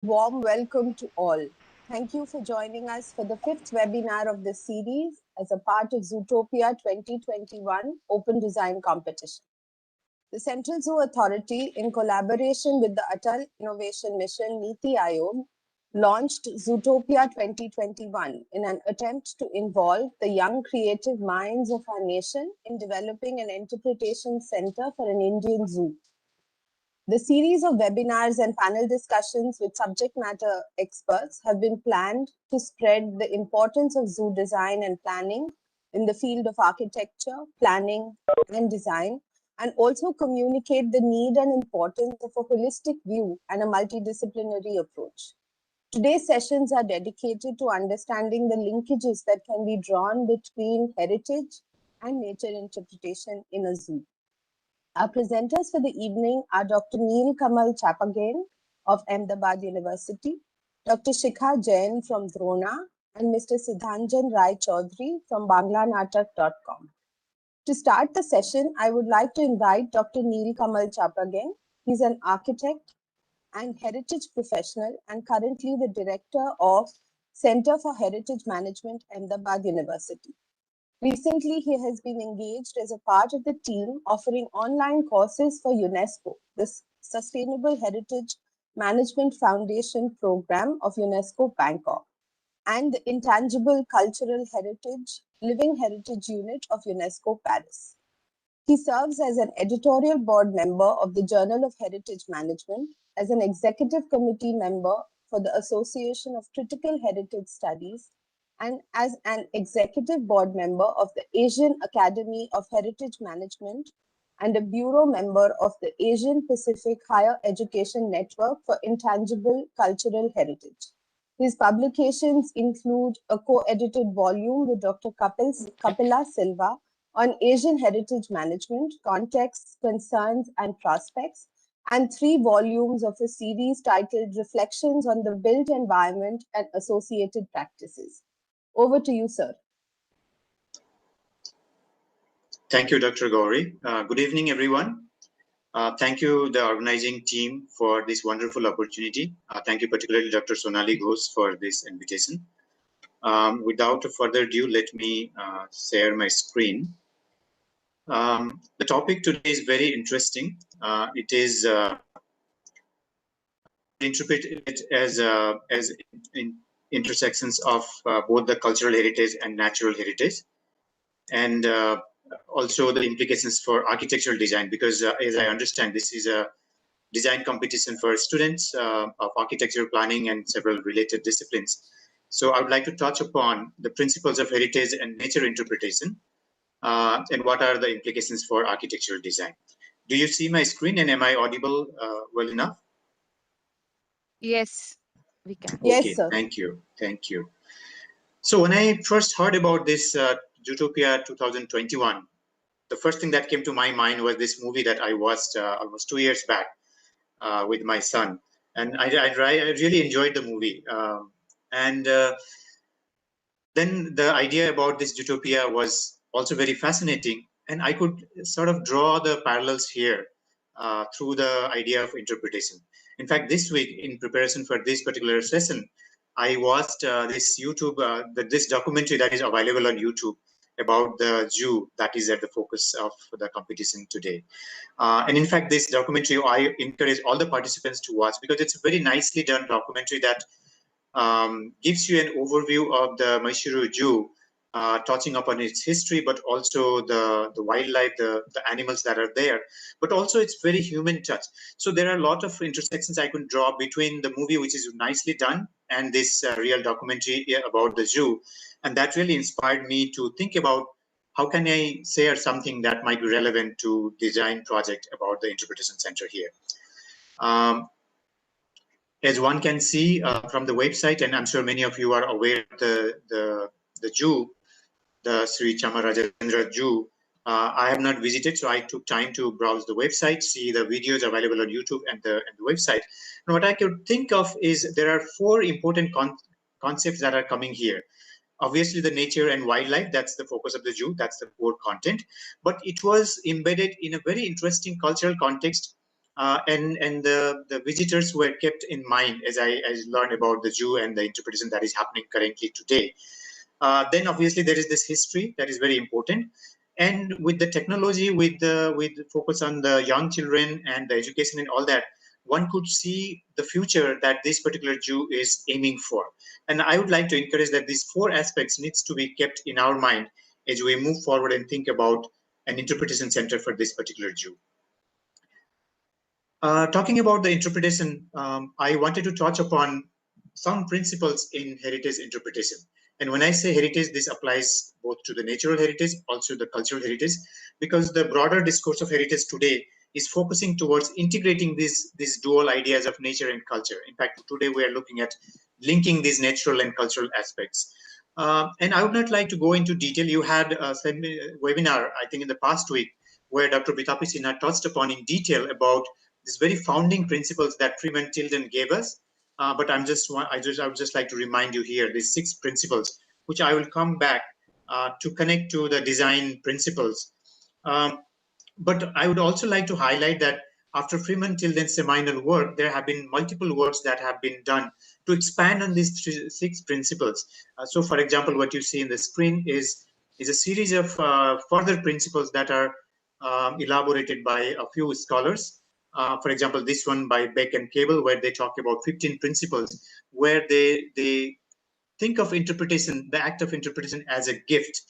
Warm welcome to all. Thank you for joining us for the 5th webinar of this series as a part of Zootopia 2021 Open Design Competition. The Central Zoo Authority, in collaboration with the Atal Innovation Mission NITI Aayog, launched Zootopia 2021 in an attempt to involve the young creative minds of our nation in developing an interpretation center for an Indian zoo. The series of webinars and panel discussions with subject matter experts have been planned to spread the importance of zoo design and planning in the field of architecture, planning, and design, and also communicate the need and importance of a holistic view and a multidisciplinary approach. Today's sessions are dedicated to understanding the linkages that can be drawn between heritage and nature interpretation in a zoo. Our presenters for the evening are Dr. Nilkamal Chapagain of Ahmedabad University, Dr. Shikhar Jain from Drona, and Mr. Siddhanjan Rai Chaudhary from banglanatak.com. To start the session, I would like to invite Dr. Nilkamal Chapagain. He's an architect and heritage professional and currently the director of Center for Heritage Management, Ahmedabad University. Recently, he has been engaged as a part of the team offering online courses for UNESCO, the Sustainable Heritage Management Foundation program of UNESCO Bangkok, and the Intangible Cultural Heritage Living Heritage Unit of UNESCO Paris. He serves as an editorial board member of the Journal of Heritage Management, as an executive committee member for the Association of Critical Heritage Studies, and as an executive board member of the Asian Academy of Heritage Management and a bureau member of the Asian Pacific Higher Education Network for Intangible Cultural Heritage. His publications include a co-edited volume with Dr. Kapila Silva on Asian Heritage Management, Contexts, Concerns, and Prospects, and 3 volumes of a series titled Reflections on the Built Environment and Associated Practices. Over to you, sir. Thank you, Dr. Gauri. Good evening, everyone. Thank you, the organizing team, for this wonderful opportunity. Thank you particularly, Dr. Sonali Ghosh, for this invitation. Without further ado, let me share my screen. The topic today is very interesting. It is interpreted as intersections of both the cultural heritage and natural heritage, and also the implications for architectural design, because as I understand, this is a design competition for students of architecture planning and several related disciplines. So I would like to touch upon the principles of heritage and nature interpretation, and what are the implications for architectural design. Do you see my screen, and am I audible well enough? Yes, we can. Okay, yes, sir. Thank you. Thank you. So when I first heard about this Zootopia 2021, the first thing that came to my mind was this movie that I watched almost 2 years back with my son. And I really enjoyed the movie. Then the idea about this Zootopia was also very fascinating. And I could sort of draw the parallels here through the idea of interpretation. In fact, this week, in preparation for this particular session, I watched this documentary that is available on YouTube about the zoo that is at the focus of the competition today. And in fact, this documentary, I encourage all the participants to watch, because it's a very nicely done documentary that gives you an overview of the Mysuru Zoo, touching upon its history, but also the wildlife, the animals that are there, but also it's very human touch. So there are a lot of intersections I could draw between the movie, which is nicely done, and this real documentary about the zoo. And that really inspired me to think about how can I share something that might be relevant to design project about the Interpretation Center here. As one can see from the website, and I'm sure many of you are aware of the zoo, the Sri Chamarajendra Zoo. I have not visited, so I took time to browse the website, see the videos available on YouTube and the website. And what I could think of is there are 4 important concepts that are coming here. Obviously, the nature and wildlife, that's the focus of the zoo, that's the core content. But it was embedded in a very interesting cultural context and the visitors were kept in mind as I learned about the zoo and the interpretation that is happening currently today. Then obviously there is this history that is very important, and with the technology, with the focus on the young children and the education and all that, one could see the future that this particular zoo is aiming for. And I would like to encourage that these four aspects needs to be kept in our mind as we move forward and think about an interpretation center for this particular zoo. Talking about the interpretation, I wanted to touch upon some principles in heritage interpretation. And when I say heritage, this applies both to the natural heritage, also the cultural heritage, because the broader discourse of heritage today is focusing towards integrating these dual ideas of nature and culture. In fact, today we are looking at linking these natural and cultural aspects. And I would not like to go into detail. You had a webinar, I think, in the past week, where Dr. Bitapi Sinha touched upon in detail about these very founding principles that Freeman Tilden gave us. But I would just like to remind you here, these 6 principles, which I will come back to connect to the design principles. But I would also like to highlight that after Freeman Tilden's seminal work, there have been multiple works that have been done to expand on these 6 principles. So, for example, what you see in the screen is a series of further principles that are elaborated by a few scholars. For example, this one by Beck and Cable, where they talk about 15 principles, where they think of interpretation, the act of interpretation, as a gift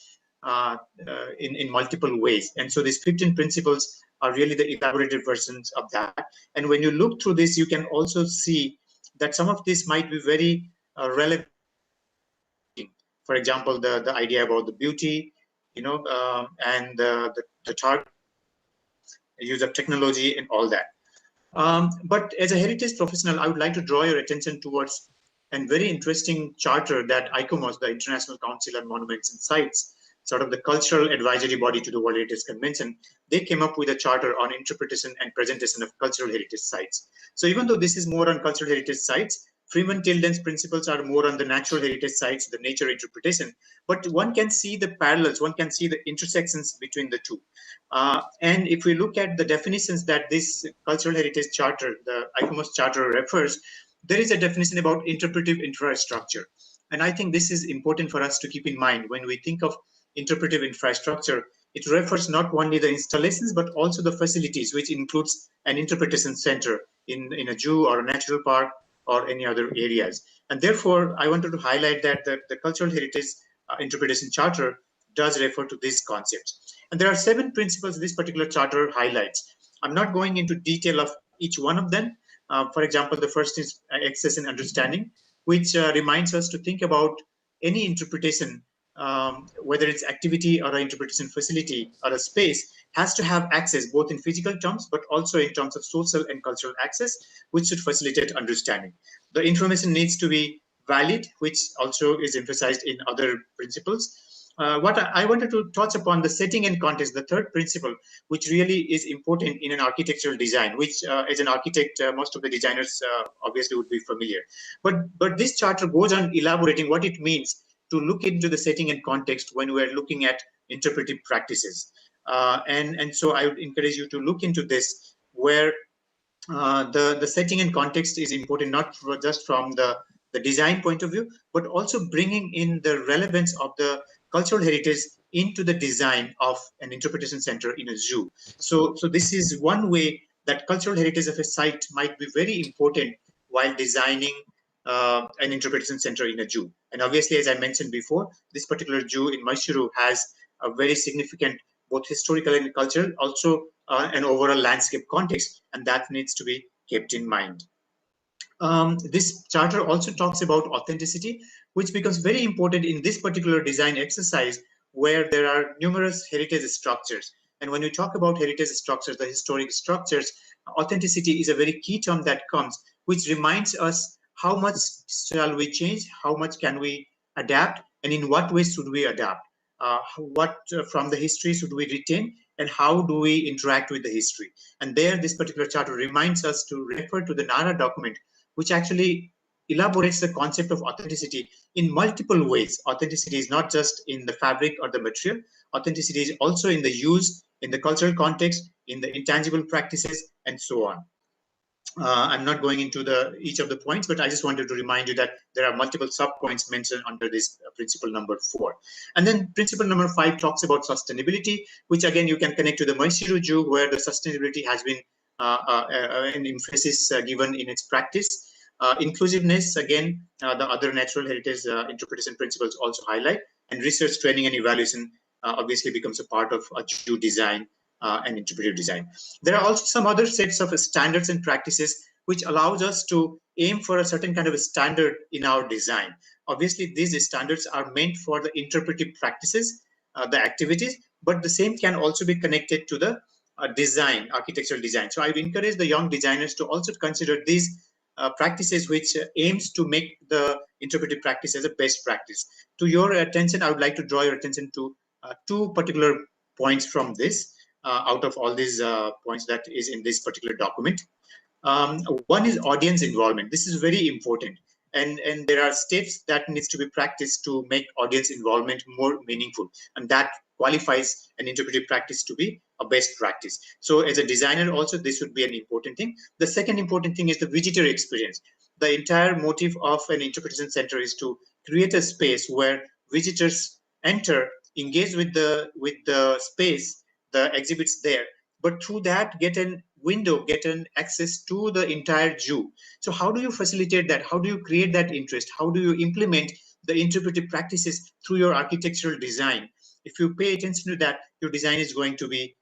in multiple ways. And so these 15 principles are really the elaborated versions of that. And when you look through this, you can also see that some of this might be very relevant. For example, the idea about the beauty, and the target, use of technology and all that. But as a heritage professional, I would like to draw your attention towards a very interesting charter that ICOMOS, the International Council on Monuments and Sites, sort of the cultural advisory body to the World Heritage Convention, they came up with a charter on interpretation and presentation of cultural heritage sites. So even though this is more on cultural heritage sites, Freeman Tilden's principles are more on the natural heritage sites, the nature interpretation, but one can see the parallels, one can see the intersections between the two. And if we look at the definitions that this cultural heritage charter, the ICOMOS charter, refers, there is a definition about interpretive infrastructure. And I think this is important for us to keep in mind when we think of interpretive infrastructure. It refers not only the installations, but also the facilities, which includes an interpretation center in a zoo or a natural park or any other areas. And therefore, I wanted to highlight that the cultural heritage interpretation charter does refer to these concepts. And there are 7 principles this particular charter highlights. I'm not going into detail of each one of them. For example, the first is access and understanding, which reminds us to think about any interpretation, whether it's activity or an interpretation facility or a space, has to have access both in physical terms, but also in terms of social and cultural access, which should facilitate understanding. The information needs to be valid, which also is emphasized in other principles. What I wanted to touch upon the setting and context, the third principle, which really is important in an architectural design, which as an architect, most of the designers obviously would be familiar. But this charter goes on elaborating what it means to look into the setting and context when we're looking at interpretive practices. And so I would encourage you to look into this, where the setting and context is important, not just from the design point of view, but also bringing in the relevance of the cultural heritage into the design of an interpretation center in a zoo. So this is one way that cultural heritage of a site might be very important while designing an interpretation center in a zoo. And obviously, as I mentioned before, this particular zoo in Mysuru has a very significant both historical and cultural, also an overall landscape context, and that needs to be kept in mind. This charter also talks about authenticity, which becomes very important in this particular design exercise, where there are numerous heritage structures. And when we talk about heritage structures, the historic structures, authenticity is a very key term that comes, which reminds us how much shall we change, how much can we adapt, and in what ways should we adapt. What from the history should we retain, and how do we interact with the history? And there, this particular charter reminds us to refer to the NARA document, which actually elaborates the concept of authenticity in multiple ways. Authenticity is not just in the fabric or the material. Authenticity is also in the use, in the cultural context, in the intangible practices, and so on. I'm not going into each of the points, but I just wanted to remind you that there are multiple sub-points mentioned under this principle number 4. And then principle number 5 talks about sustainability, which again you can connect to the Mysuru Zoo, where the sustainability has been an emphasis given in its practice. Inclusiveness, again, the other natural heritage interpretation principles also highlight, and research, training, and evaluation obviously becomes a part of a zoo design and interpretive design. There are also some other sets of standards and practices which allows us to aim for a certain kind of a standard in our design. Obviously, these standards are meant for the interpretive practices, the activities, but the same can also be connected to the design, architectural design. So I would encourage the young designers to also consider these practices which aims to make the interpretive practice as a best practice. To your attention, I would like to draw your attention to two particular points from this. Out of all these points that is in this particular document. One is audience involvement. This is very important. And there are steps that needs to be practiced to make audience involvement more meaningful. And that qualifies an interpretive practice to be a best practice. So as a designer also, this would be an important thing. The second important thing is the visitor experience. The entire motive of an interpretation center is to create a space where visitors enter, engage with the space, the exhibits there, but through that get an window, get an access to the entire zoo. So how do you facilitate that? How do you create that interest? How do you implement the interpretive practices through your architectural design? If you pay attention to that, your design is going to be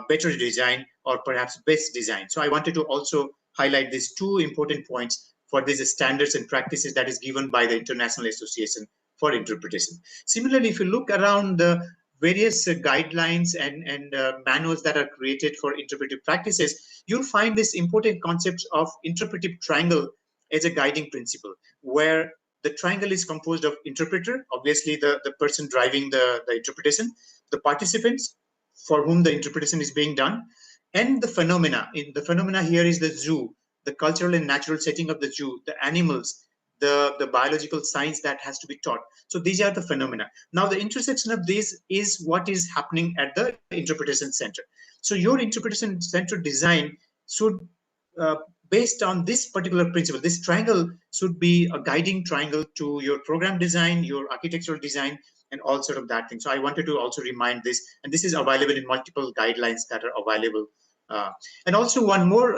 better design or perhaps best design. So I wanted to also highlight these two important points for these standards and practices that is given by the International Association for Interpretation. Similarly, if you look around the various guidelines and manuals that are created for interpretive practices, you'll find this important concept of interpretive triangle as a guiding principle, where the triangle is composed of interpreter, obviously the person driving the interpretation, the participants for whom the interpretation is being done, and the phenomena. In the phenomena here is the zoo, the cultural and natural setting of the zoo, the animals, the biological science that has to be taught. So these are the phenomena. Now the intersection of these is what is happening at the interpretation center. So your interpretation center design should, based on this particular principle, this triangle should be a guiding triangle to your program design, your architectural design, and all sort of that thing. So I wanted to also remind this, and this is available in multiple guidelines that are available. And also one more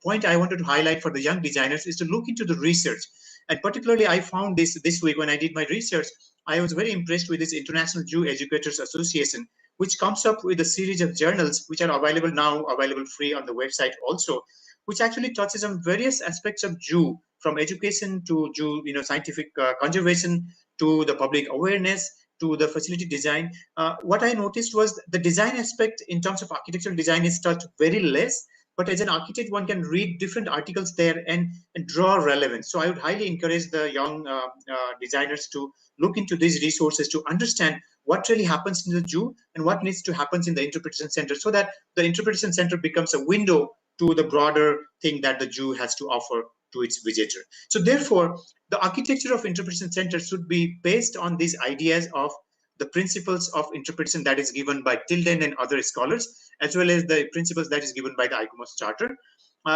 point I wanted to highlight for the young designers is to look into the research. And particularly I found this week when I did my research, I was very impressed with this International Zoo Educators Association, which comes up with a series of journals which are available free on the website also, which actually touches on various aspects of zoo, from education to zoo, scientific conservation, to the public awareness, to the facility design. What I noticed was the design aspect in terms of architectural design is touched very less, but as an architect, one can read different articles there and draw relevance. So I would highly encourage the young designers to look into these resources to understand what really happens in the zoo and what needs to happen in the interpretation center, so that the interpretation center becomes a window to the broader thing that the zoo has to offer to its visitor. So therefore, the architecture of interpretation center should be based on these ideas of the principles of interpretation that is given by Tilden and other scholars, as well as the principles that is given by the ICOMOS Charter.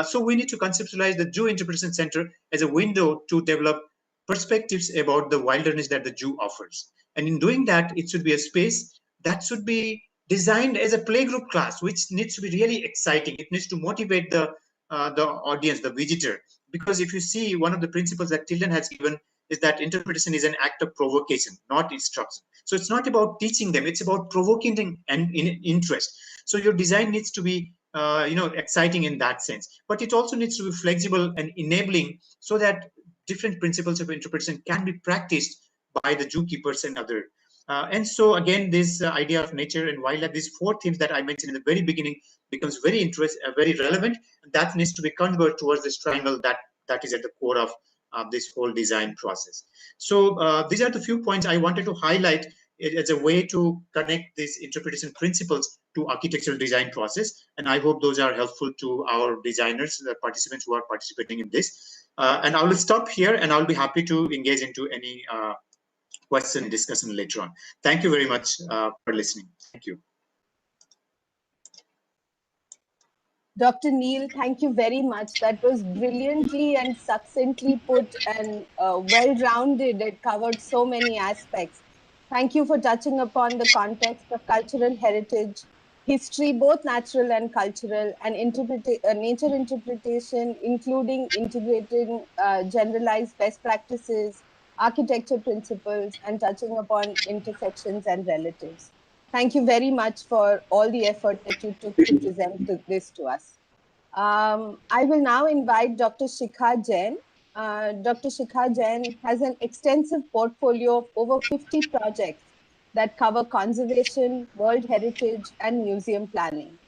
So we need to conceptualize the Zoo Interpretation Center as a window to develop perspectives about the wilderness that the zoo offers. And in doing that, it should be a space that should be designed as a playgroup class, which needs to be really exciting. It needs to motivate the audience, the visitor. Because if you see, one of the principles that Tilden has given is that interpretation is an act of provocation, not instruction. So it's not about teaching them, it's about provoking them and in interest. So your design needs to be exciting in that sense, but it also needs to be flexible and enabling, so that different principles of interpretation can be practiced by the zookeepers and other. And so again, this idea of nature and wildlife, these four themes that I mentioned in the very beginning, becomes very very relevant. That needs to be converted towards this triangle that is at the core of this whole design process. So these are the few points I wanted to highlight as a way to connect these interpretation principles to architectural design process. And I hope those are helpful to our designers, the participants who are participating in this. And I will stop here, and I'll be happy to engage into any question and discussion later on. Thank you very much for listening. Thank you. Dr. Neil, thank you very much. That was brilliantly and succinctly put and well-rounded. It covered so many aspects. Thank you for touching upon the context of cultural heritage, history, both natural and cultural, and nature interpretation, including integrating generalized best practices, architecture principles, and touching upon intersections and relatives. Thank you very much for all the effort that you took to present this to us. I will now invite Dr. Shikhar Jain. Dr. Shikhar Jain has an extensive portfolio of over 50 projects that cover conservation, world heritage, and museum planning,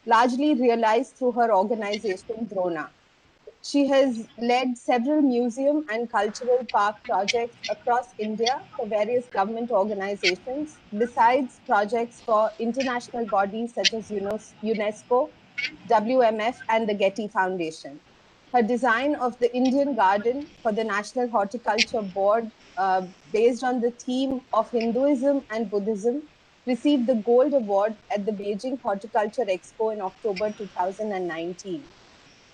largely realized through her organization, Drona. She has led several museum and cultural park projects across India for various government organizations, besides projects for international bodies such as UNESCO, WMF, and the Getty Foundation. Her design of the Indian Garden for the National Horticulture Board, based on the theme of Hinduism and Buddhism, received the Gold Award at the Beijing Horticulture Expo in October 2019.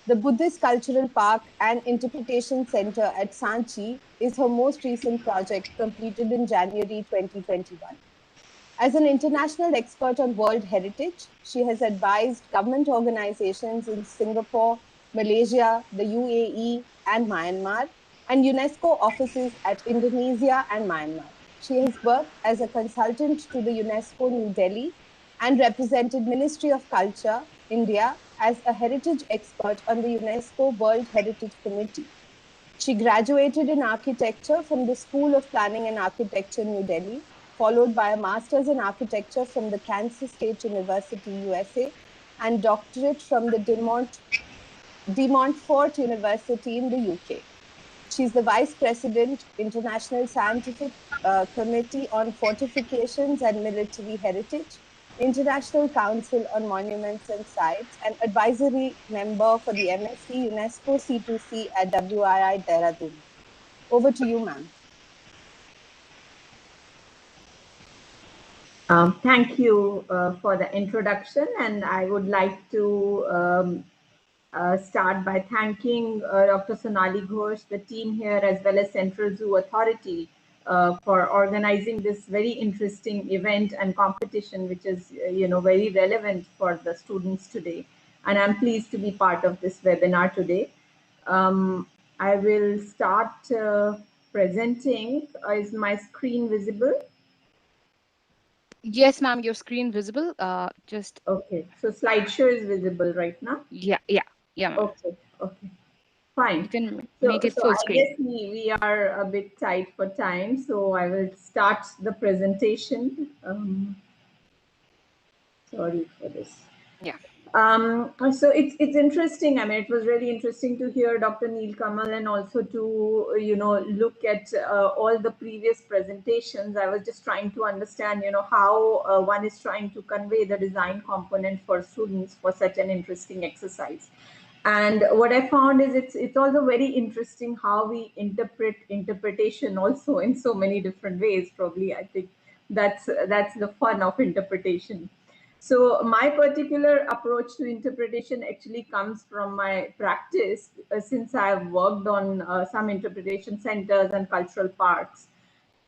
The Buddhist Cultural Park and Interpretation Center at Sanchi is her most recent project, completed in January 2021. As an international expert on world heritage, she has advised government organizations in Singapore, Malaysia, the UAE, and Myanmar, and UNESCO offices at Indonesia and Myanmar. She has worked as a consultant to the UNESCO New Delhi and represented Ministry of Culture, India, as a heritage expert on the UNESCO World Heritage Committee. She graduated in architecture from the School of Planning and Architecture, New Delhi, followed by a master's in architecture from the Kansas State University, USA, and doctorate from the De Montfort University in the UK. She's the Vice President, International Scientific Committee on Fortifications and Military Heritage, International Council on Monuments and Sites, and advisory member for the MSc UNESCO C2C at WII Dehradun. Over to you, ma'am. Thank you for the introduction, and I would like to start by thanking Dr. Sonali Ghosh, the team here, as well as Central Zoo Authority for organizing this very interesting event and competition, which is very relevant for the students today. And I'm pleased to be part of this webinar today. I will start presenting. Is my screen visible? Yes, ma'am, your screen visible. Just okay. So slideshow is visible right now. Yeah, ma'am. Okay, fine. You can make it full screen. I guess we are a bit tight for time, so I will start the presentation. Sorry for this. Yeah. So it's interesting. I mean, it was really interesting to hear Dr. Neil Kamal, and also to look at all the previous presentations. I was just trying to understand how one is trying to convey the design component for students for such an interesting exercise. And what I found is it's also very interesting how we interpret interpretation also in so many different ways. Probably I think that's the fun of interpretation. So my particular approach to interpretation actually comes from my practice, since I've worked on some interpretation centers and cultural parks.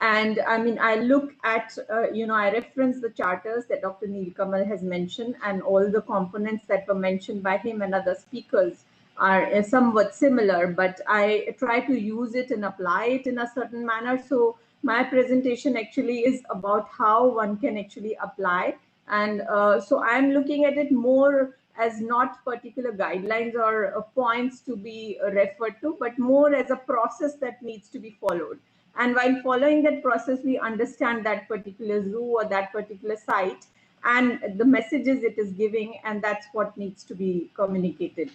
And I mean, I look at, I reference the charters that Dr. Neil Kamal has mentioned, and all the components that were mentioned by him and other speakers are somewhat similar, but I try to use it and apply it in a certain manner. So my presentation actually is about how one can actually apply. And so I'm looking at it more as not particular guidelines or points to be referred to, but more as a process that needs to be followed. And while following that process, we understand that particular zoo or that particular site and the messages it is giving, and that's what needs to be communicated.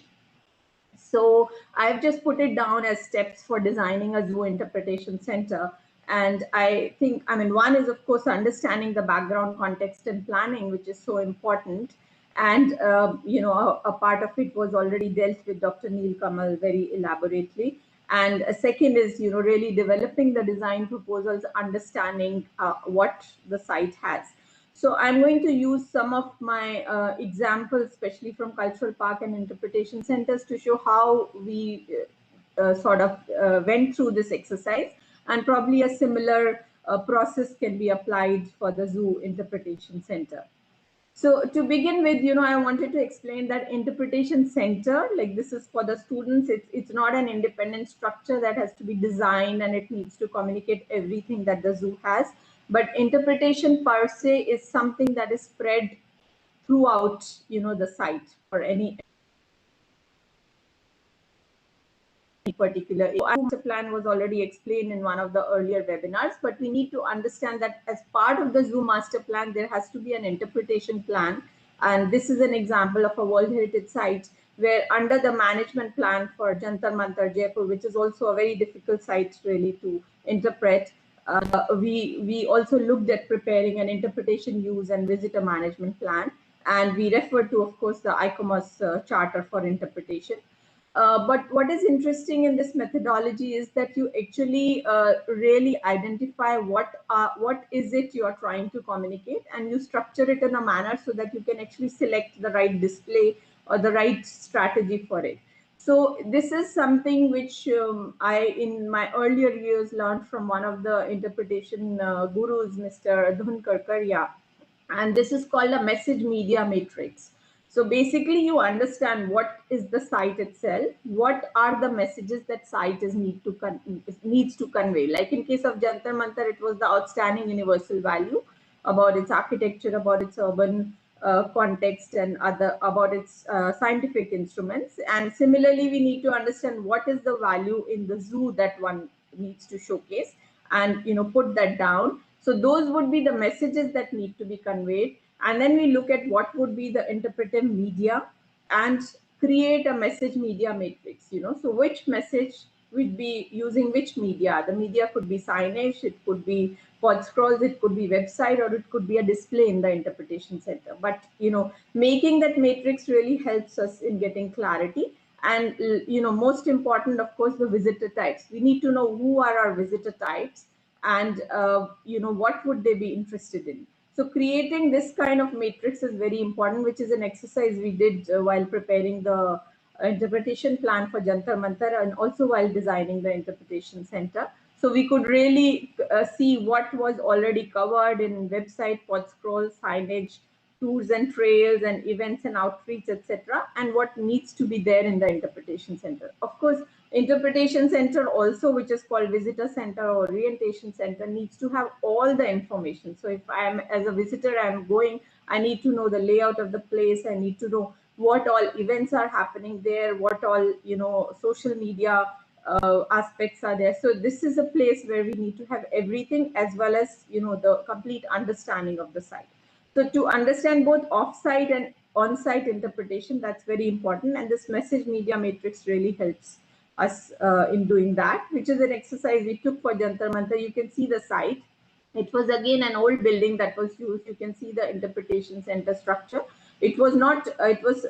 So I've just put it down as steps for designing a zoo interpretation center. And I think, I mean, one is, of course, understanding the background, context, and planning, which is so important. And, a part of it was already dealt with Dr. Neil Kamal very elaborately. And a second is, really developing the design proposals, understanding what the site has. So I'm going to use some of my examples, especially from Cultural Park and Interpretation Centers, to show how we went through this exercise, and probably a similar process can be applied for the Zoo Interpretation Center. So to begin with, I wanted to explain that interpretation center, like this is for the students, it's not an independent structure that has to be designed and it needs to communicate everything that the zoo has. But interpretation per se is something that is spread throughout, the site for any particular master plan was already explained in one of the earlier webinars, but we need to understand that as part of the zoo master plan, there has to be an interpretation plan. And this is an example of a World Heritage Site where under the management plan for Jantar Mantar Jaipur, which is also a very difficult site really to interpret, we also looked at preparing an interpretation use and visitor management plan. And we referred to, of course, the ICOMOS Charter for Interpretation. But what is interesting in this methodology is that you actually really identify what is it you are trying to communicate, and you structure it in a manner so that you can actually select the right display or the right strategy for it. So this is something which I, in my earlier years, learned from one of the interpretation gurus, Mr. Dhun Karkaria, and this is called a message media matrix. So basically you understand what is the site itself, what are the messages that site needs to convey. Like in case of Jantar Mantar, it was the outstanding universal value about its architecture, about its urban context, and about its scientific instruments. And similarly, we need to understand what is the value in the zoo that one needs to showcase, and put that down. So those would be the messages that need to be conveyed. And then we look at what would be the interpretive media and create a message media matrix, so which message would be using which media. The media could be signage, it could be pod scrolls, it could be website, or it could be a display in the interpretation center. But, making that matrix really helps us in getting clarity. And, most important, of course, the visitor types. We need to know who are our visitor types, and what would they be interested in. So creating this kind of matrix is very important, which is an exercise we did while preparing the interpretation plan for Jantar Mantar, and also while designing the interpretation center. So we could really see what was already covered in website, pod scroll, signage, tours and trails, and events and outreach, etc., and what needs to be there in the interpretation center. Of course, interpretation center also, which is called visitor center or orientation center, needs to have all the information. So if I am, as a visitor, I am going, I need to know the layout of the place, I need to know what all events are happening there, what all social media aspects are there. So this is a place where we need to have everything, as well as the complete understanding of the site. So to understand both off-site and on-site interpretation, that's very important, and this message media matrix really helps us in doing that, which is an exercise we took for Jantar Mantar. You can see the site. It was again an old building that was used. You can see the interpretation center structure. It was not, it was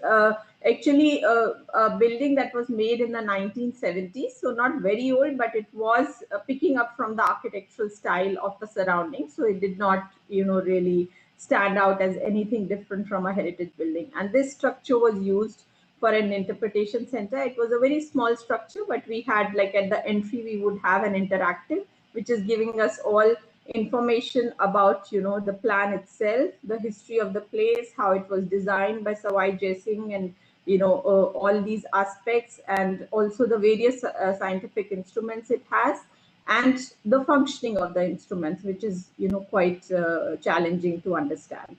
actually a building that was made in the 1970s, so not very old, but it was picking up from the architectural style of the surroundings. So it did not, really stand out as anything different from a heritage building. And this structure was used for an interpretation center. It was a very small structure, but we had, like, at the entry, we would have an interactive, which is giving us all information about, the plan itself, the history of the place, how it was designed by Sawai Jai Singh, and, all these aspects, and also the various scientific instruments it has, and the functioning of the instruments, which is, quite challenging to understand.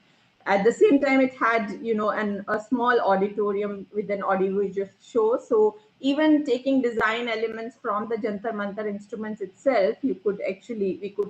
At the same time, it had, a small auditorium with an audiovisual show. So even taking design elements from the Jantar Mantar instruments itself, we could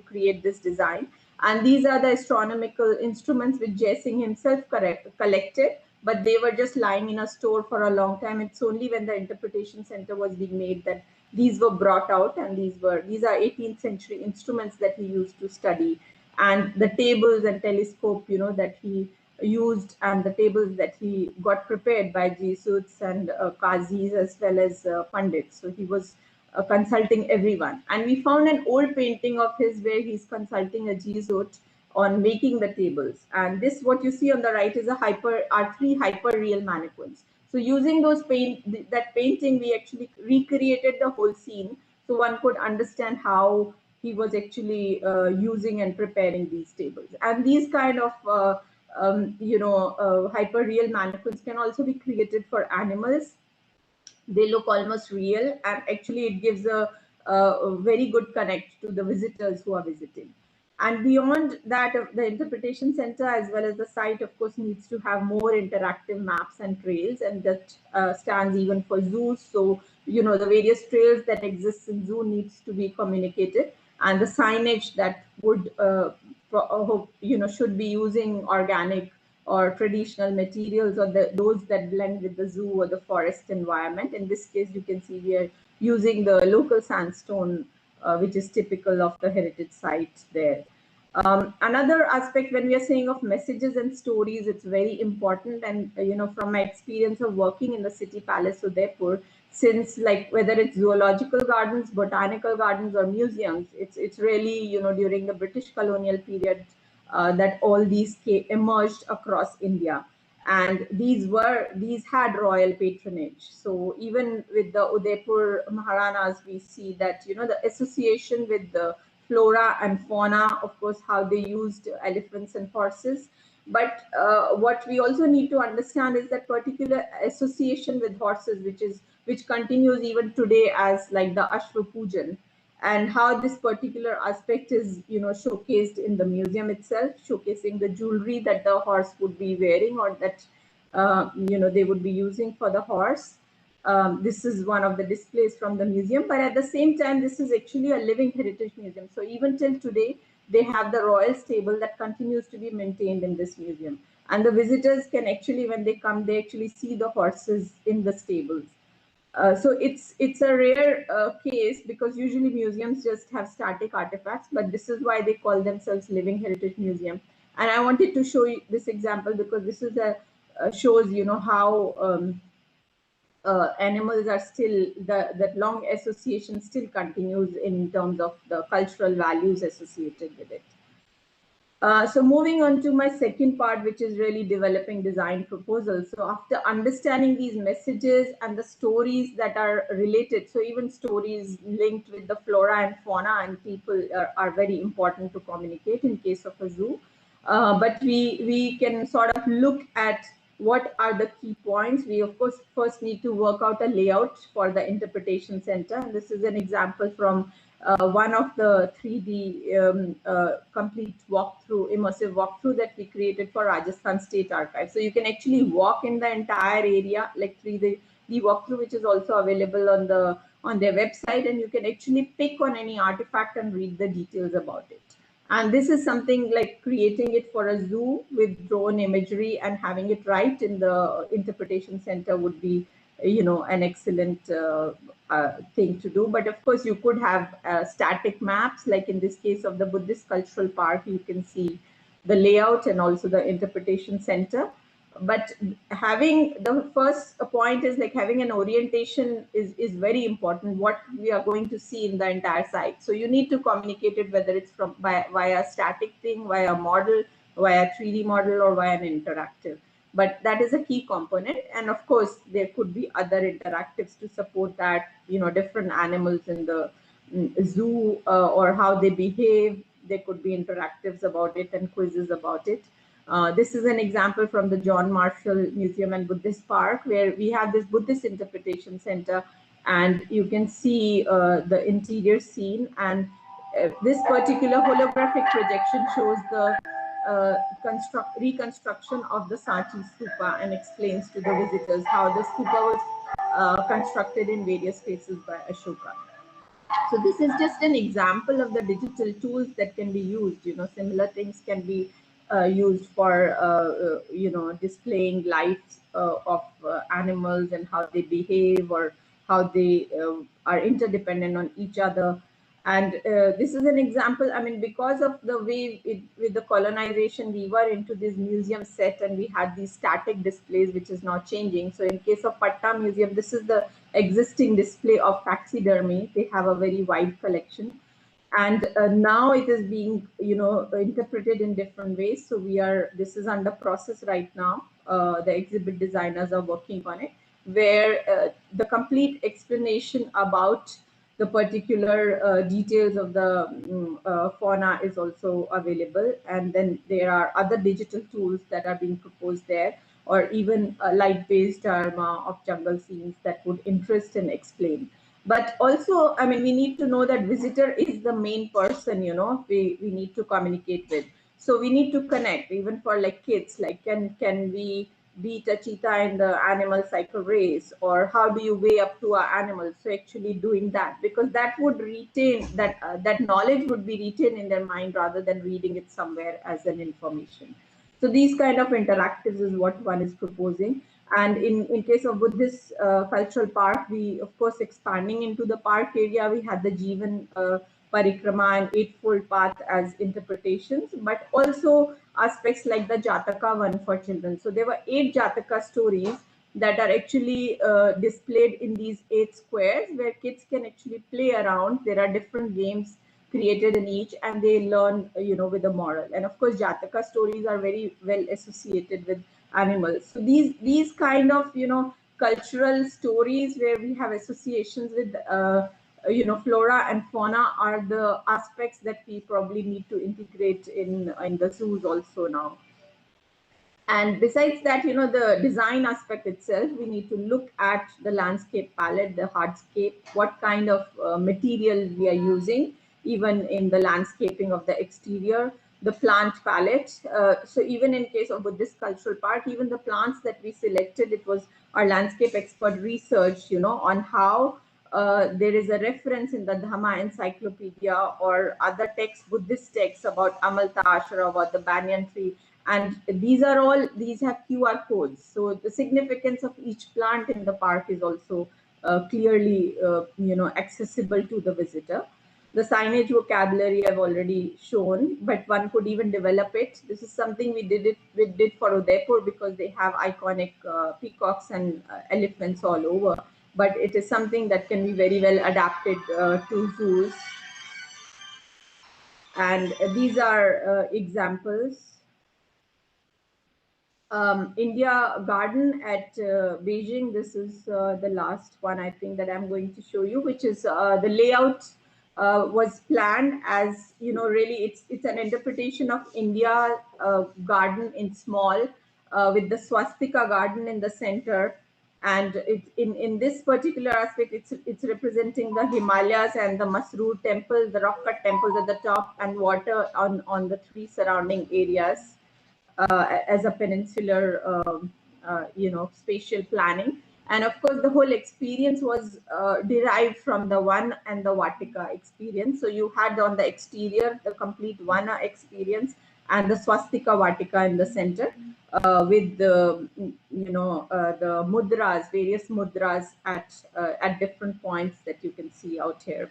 create this design. And these are the astronomical instruments which Jai Singh himself collected, but they were just lying in a store for a long time. It's only when the interpretation center was being made that these were brought out, and these are 18th century instruments that he used to study. And the tables and telescope, that he used, and the tables that he got prepared by Jesuits and Qazis, as well as Pandits. So he was consulting everyone. And we found an old painting of his where he's consulting a Jesuit, on making the tables. And this, what you see on the right, is are three hyper real mannequins. So using those that painting, we actually recreated the whole scene, so one could understand how he was actually using and preparing these tables. And these kind of hyper real mannequins can also be created for animals. They look almost real, and actually it gives a very good connect to the visitors who are visiting. And beyond that, the interpretation center as well as the site, of course, needs to have more interactive maps and trails, and that stands even for zoos. So, the various trails that exist in zoo needs to be communicated, and the signage that would, should be using organic or traditional materials, or those that blend with the zoo or the forest environment. In this case, you can see we are using the local sandstone, which is typical of the heritage site there. Another aspect, when we are saying of messages and stories, it's very important. And from my experience of working in the city palace Udaipur, since whether it's zoological gardens, botanical gardens, or museums, it's really during the British colonial period that all these emerged across India, and these had royal patronage. So even with the Udaipur Maharanas, we see that the association with the flora and fauna, of course, how they used elephants and horses. But what we also need to understand is that particular association with horses, which continues even today as the Ashwa Pujan, and how this particular aspect is showcased in the museum itself, showcasing the jewelry that the horse would be wearing, or that they would be using for the horse. This is one of the displays from the museum, but at the same time, this is actually a living heritage museum. So even till today, they have the royal stable that continues to be maintained in this museum. And the visitors can actually, when they come, they actually see the horses in the stables. So it's a rare case, because usually museums just have static artifacts, but this is why they call themselves Living Heritage Museum. And I wanted to show you this example because this is shows how animals are still, that long association still continues in terms of the cultural values associated with it. So moving on to my second part, which is really developing design proposals. So after understanding these messages and the stories that are related, so even stories linked with the flora and fauna and people are very important to communicate in case of a zoo. But we can sort of look at what are the key points. We, of course, first need to work out a layout for the interpretation center. And this is an example from one of the 3D complete walkthrough, immersive walkthrough that we created for Rajasthan State Archive. So you can actually walk in the entire area, like 3D walkthrough, which is also available on their website, and you can actually pick on any artifact and read the details about it. And this is something like creating it for a zoo with drone imagery and having it right in the interpretation center would be, an excellent thing to do. But of course, you could have static maps, like in this case of the Buddhist Cultural Park, you can see the layout and also the interpretation center. But having the first point is like having an orientation is very important, what we are going to see in the entire site. So you need to communicate it, whether it's via static thing, via model, via 3D model, or via an interactive. But that is a key component. And of course, there could be other interactives to support that, different animals in the zoo or how they behave. There could be interactives about it and quizzes about it. This is an example from the John Marshall Museum and Buddhist Park, where we have this Buddhist interpretation center, and you can see the interior scene. And this particular holographic projection shows the reconstruction of the Sanchi stupa and explains to the visitors how the stupa was constructed in various phases by Ashoka. So this is just an example of the digital tools that can be used. Similar things can be used for, displaying lives of animals and how they behave, or how they are interdependent on each other. And this is an example, I mean, because of the way with the colonization, we were into this museum set and we had these static displays, which is now changing. So in case of Patta Museum, this is the existing display of taxidermy. They have a very wide collection. And now it is being, interpreted in different ways. So this is under process right now. The exhibit designers are working on it, where the complete explanation about the particular details of the fauna is also available. And then there are other digital tools that are being proposed there, or even a light-based diorama of jungle scenes that would interest and explain. But also, I mean, we need to know that visitor is the main person, we need to communicate with. So we need to connect, even for like kids, like can we beat a cheetah in the animal cycle race, or how do you weigh up to an animal? So actually doing that, because that would retain that knowledge would be retained in their mind rather than reading it somewhere as an information. So these kind of interactives is what one is proposing. And in case of Buddhist cultural park, we of course expanding into the park area. We had the Jivan Parikrama and Eightfold Path as interpretations, but also aspects like the Jataka one for children. So there were 8 Jataka stories that are actually displayed in these 8 squares, where kids can actually play around. There are different games created in each, and they learn, with a moral. And of course, Jataka stories are very well associated with animals. So these kind of, cultural stories where we have associations with flora and fauna are the aspects that we probably need to integrate in the zoos also now. And besides that, the design aspect itself, we need to look at the landscape palette, the hardscape, what kind of material we are using, even in the landscaping of the exterior, the plant palette. So even in case of Buddhist Cultural Park, even the plants that we selected, it was our landscape expert research, on how there is a reference in the Dhamma encyclopedia or other texts, Buddhist texts about Amalta Ashra, about the banyan tree. And these have QR codes. So the significance of each plant in the park is also clearly, accessible to the visitor. The signage vocabulary I've already shown, but one could even develop it. This is something we did for Udaipur, because they have iconic peacocks and elephants all over. But it is something that can be very well adapted to zoos. And these are examples. India Garden at Beijing. This is the last one I think that I'm going to show you, which is the layout was planned as, really it's an interpretation of India garden in small, with the swastika garden in the center. And in this particular aspect, it's representing the Himalayas and the Masroor temple, the rock cut temples at the top, and water on the 3 surrounding areas. As a peninsular, spatial planning. And of course, the whole experience was derived from the Vana and the Vatika experience. So you had on the exterior the complete Vana experience and the Swastika Vatika in the center, with the, the mudras, various mudras at different points that you can see out here.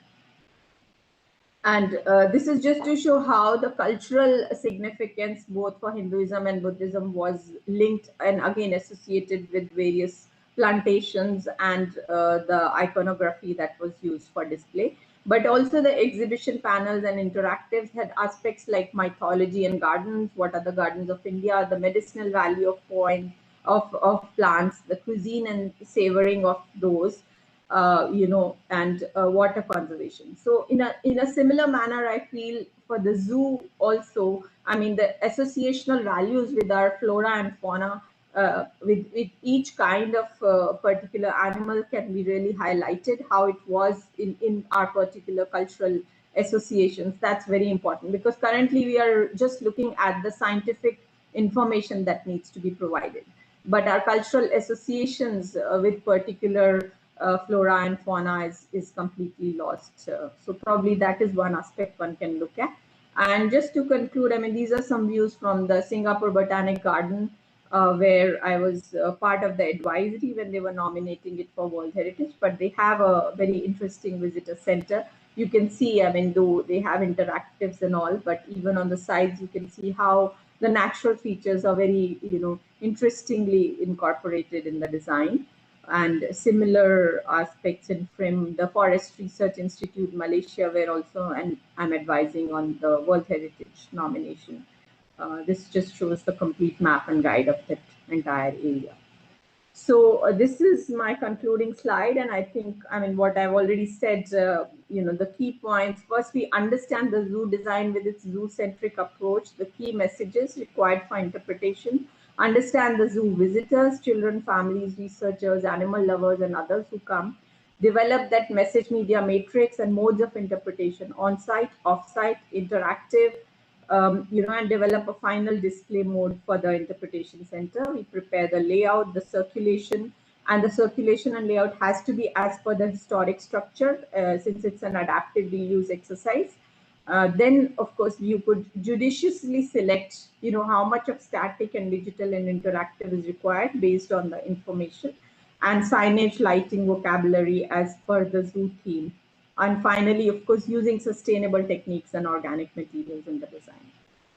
And this is just to show how the cultural significance, both for Hinduism and Buddhism, was linked and again associated with various plantations and the iconography that was used for display. But also the exhibition panels and interactives had aspects like mythology and gardens. What are the gardens of India? The medicinal value of plants, the cuisine and savoring of those. And water conservation. So in a similar manner, I feel for the zoo also, I mean, the associational values with our flora and fauna, with each kind of particular animal can be really highlighted, how it was in our particular cultural associations. That's very important, because currently we are just looking at the scientific information that needs to be provided. But our cultural associations with particular flora and fauna is completely lost. So probably that is one aspect one can look at. And just to conclude, I mean, these are some views from the Singapore Botanic Garden, where I was part of the advisory when they were nominating it for World Heritage. But they have a very interesting visitor center. You can see, I mean, though they have interactives and all, but even on the sides, you can see how the natural features are very, interestingly incorporated in the design. and similar aspects in from the Forest Research Institute, Malaysia, where also I'm advising on the World Heritage nomination. This just shows the complete map and guide of that entire area. So this is my concluding slide, and I think, I mean, what I've already said, the key points. First, we understand the zoo design with its zoo-centric approach, the key messages required for interpretation, understand the zoo visitors, children, families, researchers, animal lovers, and others who come, develop that message media matrix and modes of interpretation, on-site, off-site, interactive, and develop a final display mode for the interpretation center. We prepare the layout, the circulation, and the circulation and layout has to be as per the historic structure, since it's an adaptive reuse exercise. Then, of course, you could judiciously select, how much of static and digital and interactive is required based on the information, and signage, lighting, vocabulary as per the zoo theme. And finally, of course, using sustainable techniques and organic materials in the design.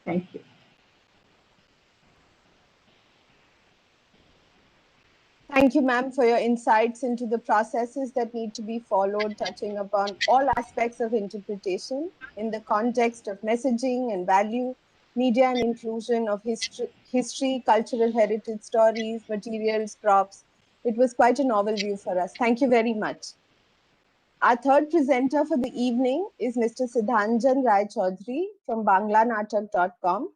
Thank you. Thank you, ma'am, for your insights into the processes that need to be followed, touching upon all aspects of interpretation in the context of messaging and value, media and inclusion of history, cultural heritage stories, materials, props. It was quite a novel view for us. Thank you very much. Our third presenter for the evening is Mr. Sidhanjan Rai Chaudhary from banglanatak.com.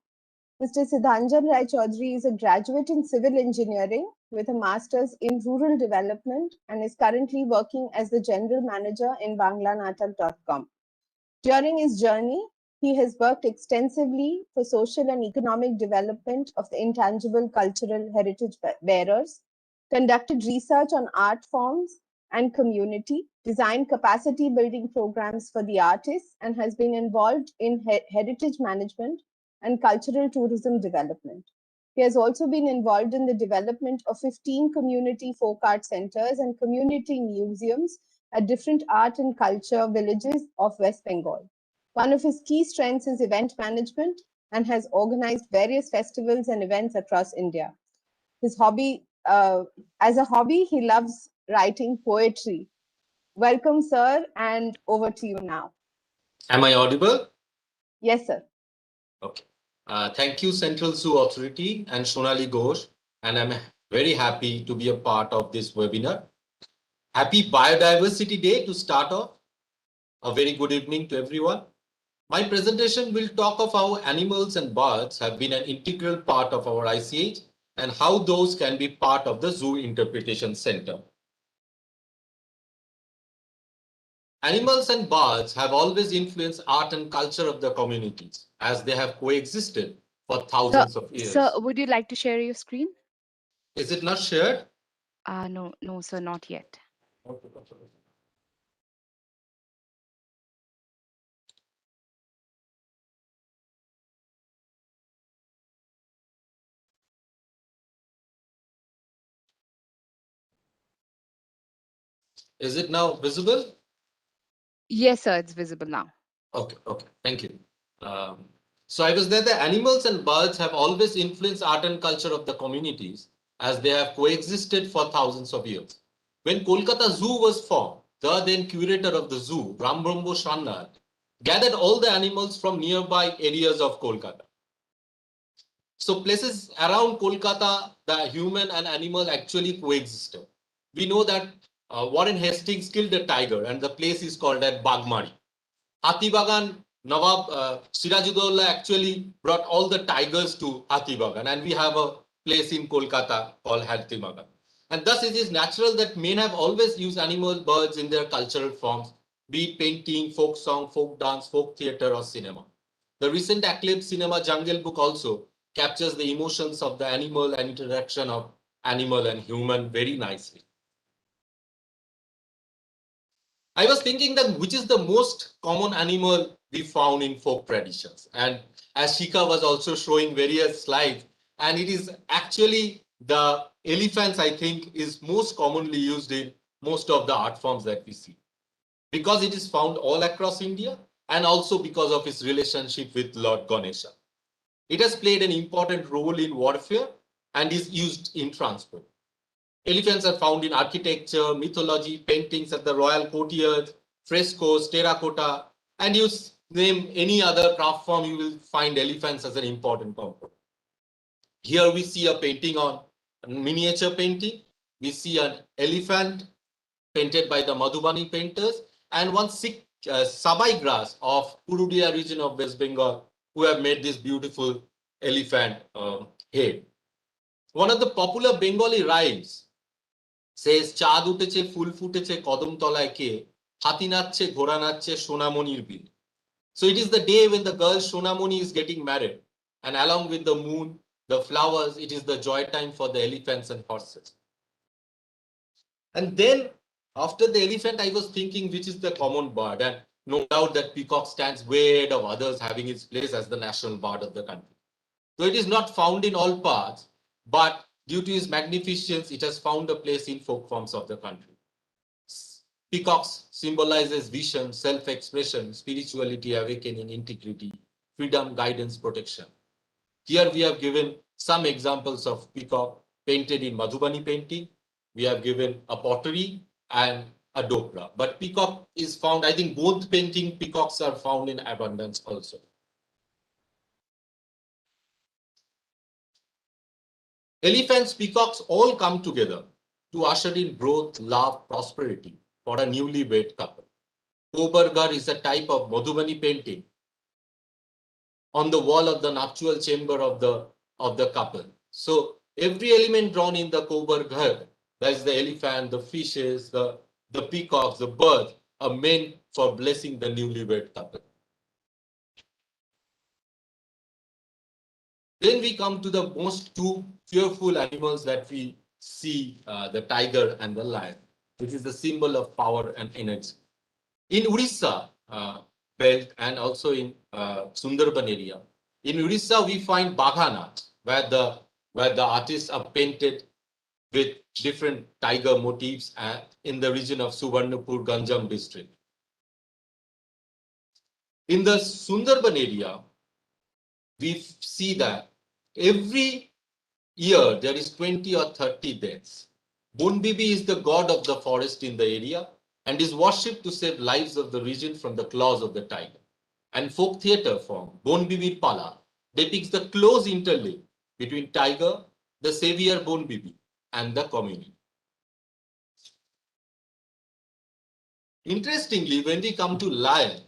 Mr. Sidhanjan Rai Chaudhary is a graduate in civil engineering with a master's in rural development and is currently working as the general manager in banglanatak.com. During his journey, he has worked extensively for social and economic development of the intangible cultural heritage bearers, conducted research on art forms and community, designed capacity building programs for the artists, and has been involved in heritage management and cultural tourism development. He has also been involved in the development of 15 community folk art centers and community museums at different art and culture villages of West Bengal. One of his key strengths is event management and has organized various festivals and events across India. His hobby, as a hobby, he loves writing poetry. Welcome, sir, and over to you now. Am I audible? Yes, sir. Okay. Thank you, Central Zoo Authority and Sonali Ghosh, and I'm very happy to be a part of this webinar. Happy Biodiversity Day to start off. A very good evening to everyone. My presentation will talk of how animals and birds have been an integral part of our ICH and how those can be part of the Zoo Interpretation Center. Animals and birds have always influenced art and culture of the communities as they have coexisted for thousands of years. Sir, would you like to share your screen? Is it not shared? No, sir, not yet. Okay. Is it now visible? Yes, sir, it's visible now. Okay, thank you. So I was there, the animals and birds have always influenced art and culture of the communities as they have coexisted for thousands of years. When Kolkata Zoo was formed, the then curator of the zoo, Rambrombo Shannad, gathered all the animals from nearby areas of Kolkata. So places around Kolkata, the human and animal actually coexisted. We know that Warren Hastings killed a tiger and the place is called at Bagmari. Hathibagan, Nawab Sirajuddaulah actually brought all the tigers to Hathibagan, and we have a place in Kolkata called Hathibagan. And thus it is natural that men have always used animal birds in their cultural forms, be it painting, folk song, folk dance, folk theatre or cinema. The recent acclaimed cinema Jungle Book also captures the emotions of the animal and interaction of animal and human very nicely. I was thinking that which is the most common animal we found in folk traditions. And as Shikhar was also showing various slides, and it is actually the elephants, I think, is most commonly used in most of the art forms that we see. Because it is found all across India and also because of its relationship with Lord Ganesha. It has played an important role in warfare and is used in transport. Elephants are found in architecture, mythology, paintings at the royal courtyards, frescoes, terracotta, and you name any other craft form, you will find elephants as an important component. Here we see a painting on a miniature painting. We see an elephant painted by the Madhubani painters and one Sabai grass of Purulia region of West Bengal who have made this beautiful elephant head. One of the popular Bengali rhymes says, চাঁদ উঠেছে ফুল ফুটেছে কদম তলায় কে হাতি নাচছে ঘোড়া নাচছে সোনামণির বিল. So it is the day when the girl Sonamoni is getting married, and along with the moon, the flowers, it is the joy time for the elephants and horses. And then after the elephant, I was thinking which is the common bird, and no doubt that peacock stands way ahead of others, having its place as the national bird of the country. So it is not found in all parts, but due to its magnificence, it has found a place in folk forms of the country. Peacocks symbolizes vision, self-expression, spirituality, awakening, integrity, freedom, guidance, protection. Here we have given some examples of peacock painted in Madhubani painting. We have given a pottery and a dokra. But peacock is found, I think both painting peacocks are found in abundance also. Elephants, peacocks all come together to usher in growth, love, prosperity for a newly wed couple. Kobargar is a type of Madhubani painting on the wall of the nuptial chamber of the couple. So every element drawn in the Kobargar, that is the elephant, the fishes, the peacocks, the birds, are meant for blessing the newly wed couple. Then we come to the most two fearful animals that we see, the tiger and the lion, which is the symbol of power and energy. In Orissa belt and also in Sundarban area, in Orissa we find Baghana, where the artists are painted with different tiger motifs in the region of Subarnapur, Ganjam district. In the Sundarban area, we see that every year there is 20 or 30 deaths. Bonbibi is the god of the forest in the area and is worshipped to save lives of the region from the claws of the tiger. And folk theatre form Bonbibir Pala depicts the close interlink between tiger, the savior Bonbibi, and the community. Interestingly, when we come to lion,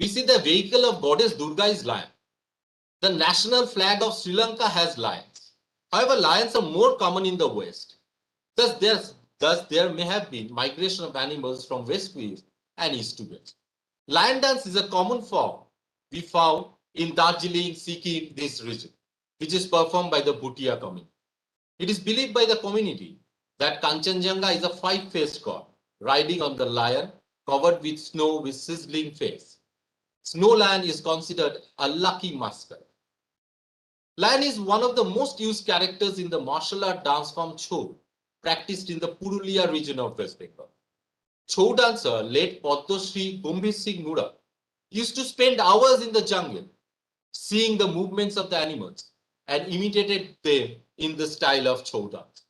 we see the vehicle of goddess Durga is lion. The national flag of Sri Lanka has lions. However, lions are more common in the West. Thus, there may have been migration of animals from west to east and east to west. Lion dance is a common form we found in Darjeeling, Sikkim, this region, which is performed by the Bhutia community. It is believed by the community that Kanchenjunga is a five-faced god riding on the lion covered with snow with sizzling face. Snow lion is considered a lucky mascot. Lion is one of the most used characters in the martial art dance form Chou, practiced in the Purulia region of West Bengal. Chou dancer, late Padmashri Gambhir Singh Mura, used to spend hours in the jungle seeing the movements of the animals and imitated them in the style of Chou dance.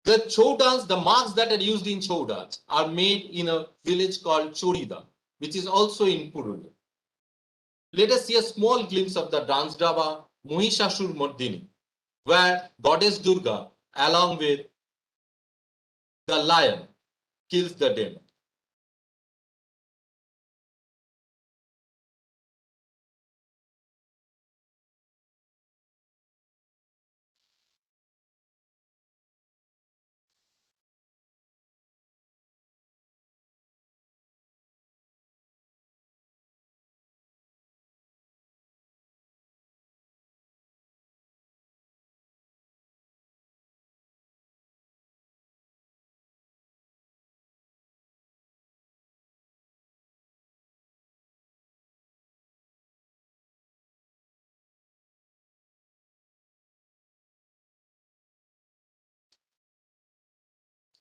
The Chou dance, the marks that are used in Chou dance are made in a village called Chorida, which is also in Purulia. Let us see a small glimpse of the dance drama Mohishashur Mardini, where goddess Durga, along with the lion, kills the demon.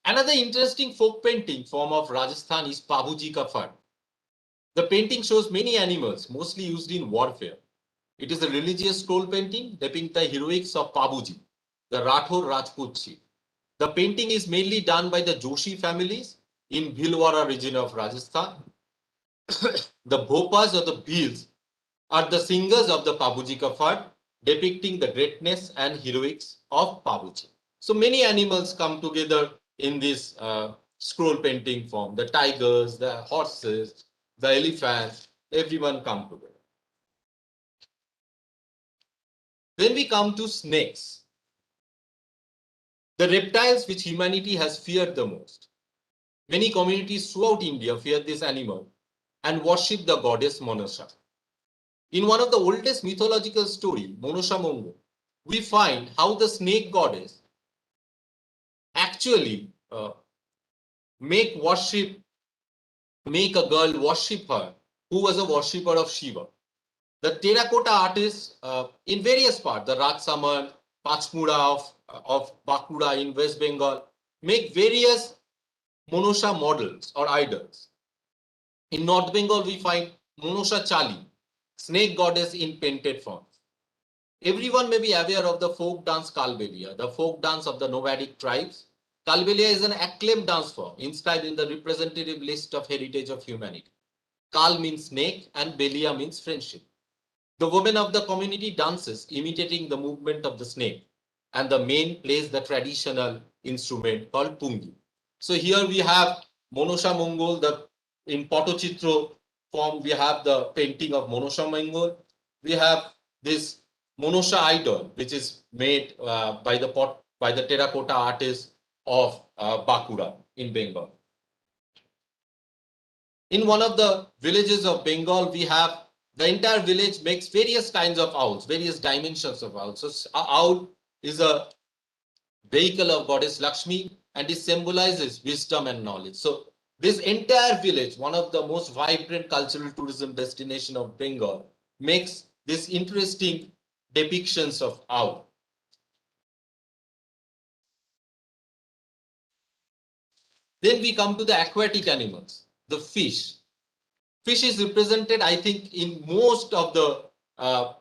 Another interesting folk painting form of Rajasthan is Pabuji Ka Fad. The painting shows many animals, mostly used in warfare. It is a religious scroll painting depicting the heroics of Pabuji, the Rathore Rajput chief. The painting is mainly done by the Joshi families in Bhilwara region of Rajasthan. The Bhopas or the Bhils are the singers of the Pabuji ka Fad, depicting the greatness and heroics of Pabuji. So many animals come together in this scroll painting form. The tigers, the horses, the elephants, everyone come together. Then we come to snakes, the reptiles which humanity has feared the most. Many communities throughout India fear this animal and worship the goddess Monasha. In one of the oldest mythological story, Monosha Mongol, we find how the snake goddess actually make a girl worship her who was a worshipper of Shiva. The terracotta artists in various parts, the Rajsamand, Pachmura of Bakura in West Bengal, make various Monosha models or idols. In North Bengal, we find Monosha Chali, snake goddess in painted form. Everyone may be aware of the folk dance Kalbelia, the folk dance of the nomadic tribes. Kalbelia is an acclaimed dance form inscribed in the representative list of heritage of humanity. Kal means snake and Belia means friendship. The women of the community dances imitating the movement of the snake, and the man plays the traditional instrument called pungi. So here we have Monosha Mongol, in Potochitro form we have the painting of Monosha Mongol. We have this Monosha idol, which is made by the terracotta artist of Bakura in Bengal. In one of the villages of Bengal, we have the entire village makes various kinds of owls, various dimensions of owls. So owl is a vehicle of goddess Lakshmi and it symbolizes wisdom and knowledge. So this entire village, one of the most vibrant cultural tourism destination of Bengal, makes this interesting depictions of owl. Then we come to the aquatic animals, the fish. Fish is represented, I think, in most of the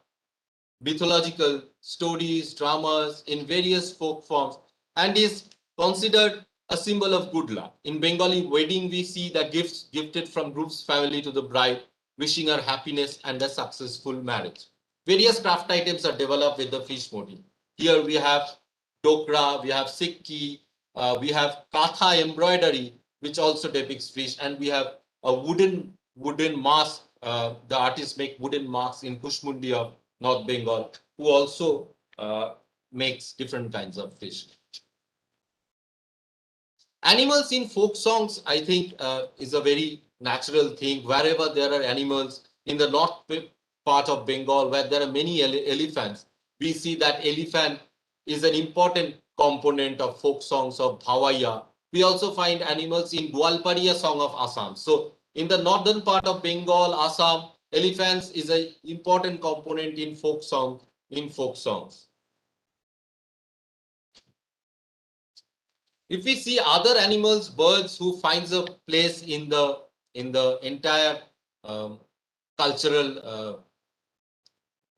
mythological stories, dramas, in various folk forms, and is considered a symbol of good luck. In Bengali wedding, we see the gifts gifted from groom's family to the bride, wishing her happiness and a successful marriage. Various craft items are developed with the fish motif. Here we have dokra, we have sikki, we have katha embroidery, which also depicts fish, and we have a wooden mask. The artists make wooden masks in Kushmundi of North Bengal, who also makes different kinds of fish. Animals in folk songs, I think, is a very natural thing. Wherever there are animals in the north part of Bengal, where there are many elephants, we see that elephant is an important component of folk songs of Bhavaya. We also find animals in Gwalpariya song of Assam. So in the northern part of Bengal, Assam, elephants is an important component in folk songs. If we see other animals, birds who finds a place in the entire cultural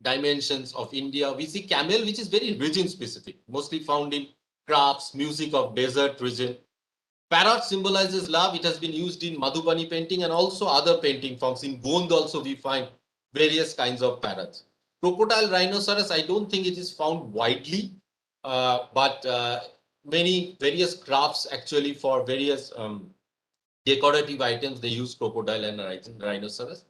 dimensions of India, we see camel, which is very region specific, mostly found in crafts, music of desert region. Parrot symbolizes love. It has been used in Madhubani painting and also other painting forms. In Gond also we find various kinds of parrots. Crocodile rhinoceros, I don't think it is found widely, but various crafts actually for various decorative items, they use crocodile and rhinoceros.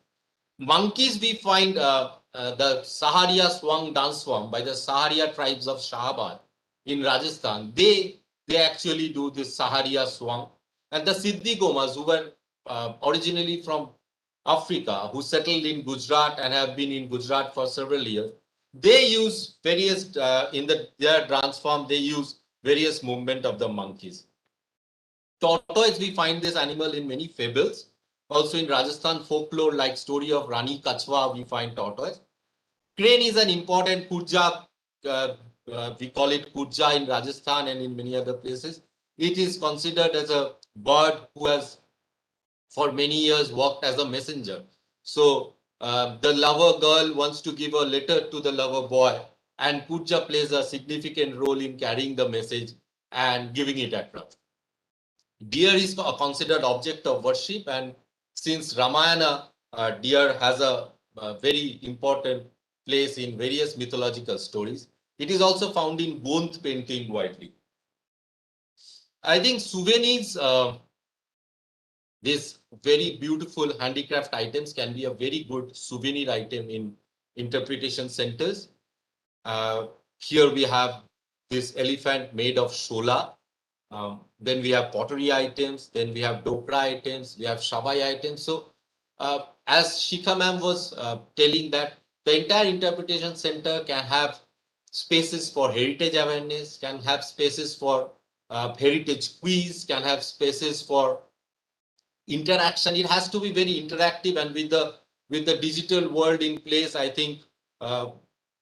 Monkeys, we find the Saharia Swang dance form by the Saharia tribes of Shahabad in Rajasthan. They actually do this Saharia Swang. And the Siddhi Gomas, who were originally from Africa, who settled in Gujarat and have been in Gujarat for several years, they use various, in their dance form, they use various movement of the monkeys. Tortoise, we find this animal in many fables. Also in Rajasthan folklore, like story of Rani Kachwa, we find tortoise. Crane is an important kurja. We call it kurja in Rajasthan and in many other places. It is considered as a bird who has for many years worked as a messenger. So the lover girl wants to give a letter to the lover boy, and kurja plays a significant role in carrying the message and giving it a crown. Deer is considered object of worship, and since Ramayana, deer has a very important place in various mythological stories. It is also found in bronze painting widely. I think souvenirs, these very beautiful handicraft items can be a very good souvenir item in interpretation centers. Here we have this elephant made of shola. Then we have pottery items. Then we have dokra items. We have shabai items. So as Shikha ma'am was telling that the entire interpretation center can have spaces for heritage awareness, can have spaces for heritage quiz, can have spaces for interaction. It has to be very interactive, and with the digital world in place, I think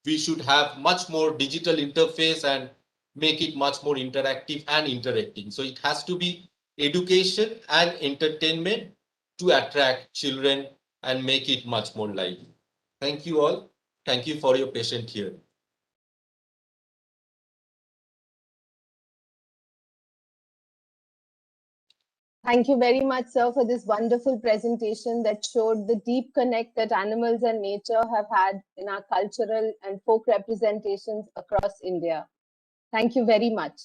we should have much more digital interface and make it much more interactive and interacting. So it has to be education and entertainment to attract children and make it much more lively. Thank you all. Thank you for your patient hearing. Thank you very much, sir, for this wonderful presentation that showed the deep connect that animals and nature have had in our cultural and folk representations across India. Thank you very much.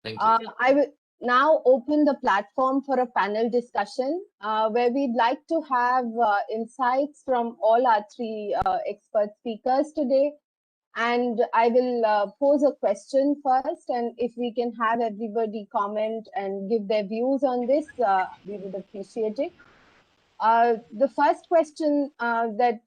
Thank you. I will now open the platform for a panel discussion where we'd like to have insights from all our three expert speakers today. And I will pose a question first, and if we can have everybody comment and give their views on this, we would appreciate it. The first question that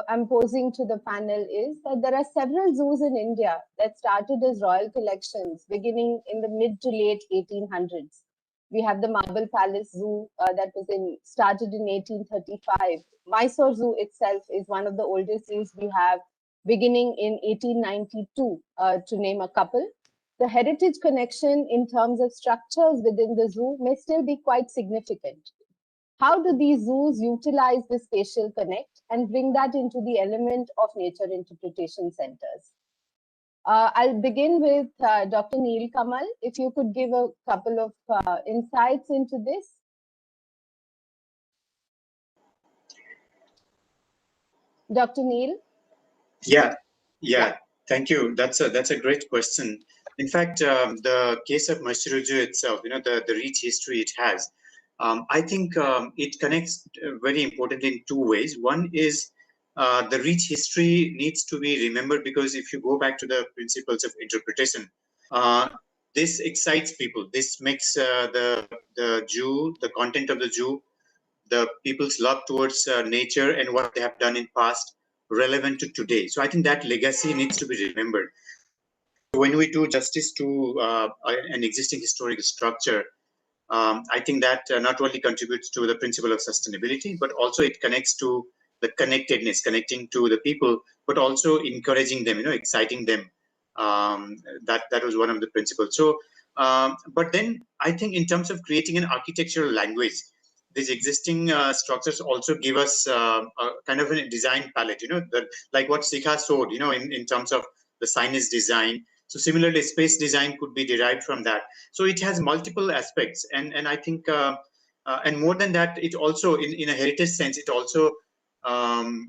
I'm posing to the panel is that there are several zoos in India that started as royal collections beginning in the mid to late 1800s. We have the Marble Palace Zoo that was started in 1835. Mysore Zoo itself is one of the oldest zoos we have, beginning in 1892, to name a couple. The heritage connection in terms of structures within the zoo may still be quite significant. How do these zoos utilize the spatial connect and bring that into the element of nature interpretation centers? I'll begin with Dr. Neel Kamal. If you could give a couple of insights into this. Dr. Neel? Yeah. Thank you. That's a great question. In fact, the case of Mashiruju itself, the rich history it has, I think it connects very importantly in two ways. One is the rich history needs to be remembered, because if you go back to the principles of interpretation, this excites people. This makes the zoo, the content of the zoo, the people's love towards nature and what they have done in past relevant to today. So I think that legacy needs to be remembered. When we do justice to an existing historical structure, I think that not only contributes to the principle of sustainability, but also it connects to the connectedness, connecting to the people, but also encouraging them, exciting them. That was one of the principles. So, but then I think in terms of creating an architectural language, these existing structures also give us a kind of a design palette, like what Shikha showed, in terms of the signage design. So similarly, space design could be derived from that. So it has multiple aspects, and I think, and more than that, it also, in a heritage sense, it also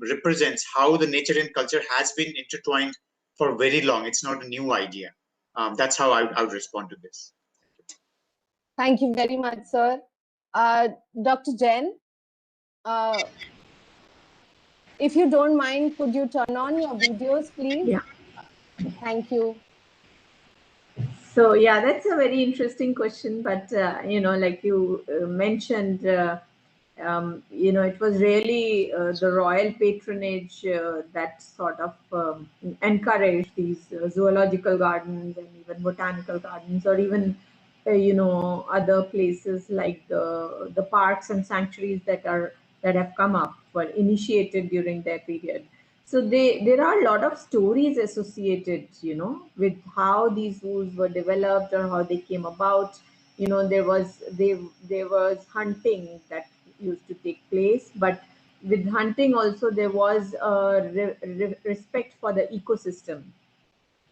represents how the nature and culture has been intertwined for very long. It's not a new idea. That's how I would respond to this. Thank you very much, sir. Dr. Jain, if you don't mind, could you turn on your videos, please? Yeah. Thank you. So yeah, that's a very interesting question. But like you mentioned, it was really the royal patronage that sort of encouraged these zoological gardens and even botanical gardens, or even other places like the parks and sanctuaries that have come up, were initiated during their period. So there are a lot of stories associated, with how these zoos were developed or how they came about. There was hunting that used to take place, but with hunting also there was a respect for the ecosystem.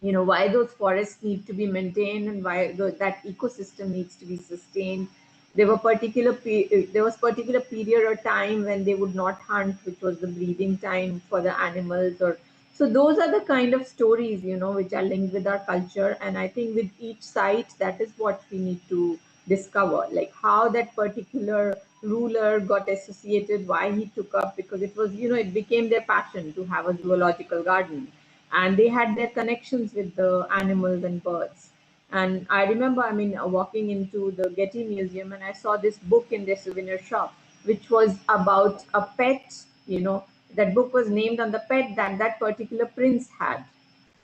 why those forests need to be maintained and why that ecosystem needs to be sustained. There was particular period or time when they would not hunt, which was the breeding time for the animals. Or so those are the kind of stories which are linked with our culture. And I think with each site, that is what we need to discover, like how that particular ruler got associated, why he took up, because it was it became their passion to have a zoological garden, and they had their connections with the animals and birds. And I remember, walking into the Getty Museum, and I saw this book in their souvenir shop, which was about a pet. That book was named on the pet that that particular prince had.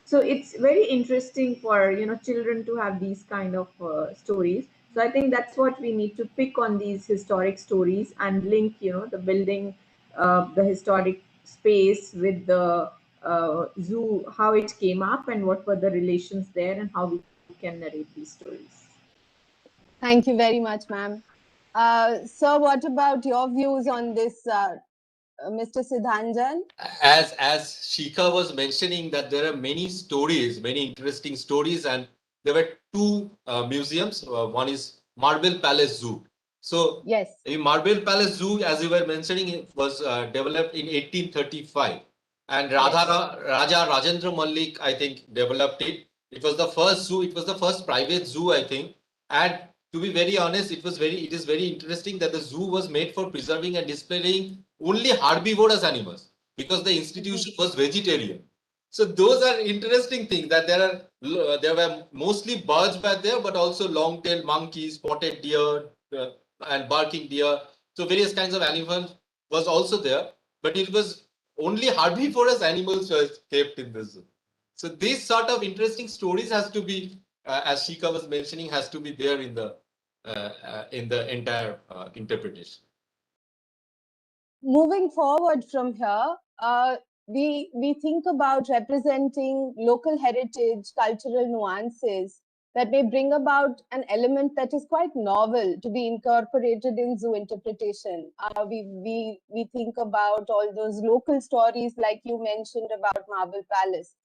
So it's very interesting for children to have these kind of stories. So I think that's what we need to pick on, these historic stories, and link the building, the historic space with the zoo, how it came up and what were the relations there, and how we can narrate these stories. Thank you very much, ma'am. Sir, what about your views on this, Mr. Sidhanjan? As Shikhar was mentioning, that there are many stories, many interesting stories, and there were two museums. One is Marble Palace Zoo. So Yes, the Marble Palace Zoo, as you were mentioning, it was developed in 1835, and Raja Rajendra Malik, I think, developed it. It was the first zoo. It was the first private zoo, I think. And to be very honest, it is very interesting that the zoo was made for preserving and displaying only herbivorous animals, because the institution was vegetarian. So those are interesting things, that there were mostly birds were there, but also long-tailed monkeys, spotted deer, and barking deer. So various kinds of animals was also there, but it was only herbivorous animals were kept in the zoo. So these sort of interesting stories has to be, as Shika was mentioning, has to be there in the entire interpretation. moving forward from here, we think about representing local heritage, cultural nuances that may bring about an element that is quite novel to be incorporated in zoo interpretation. We think about all those local stories, like you mentioned about Marble Palace.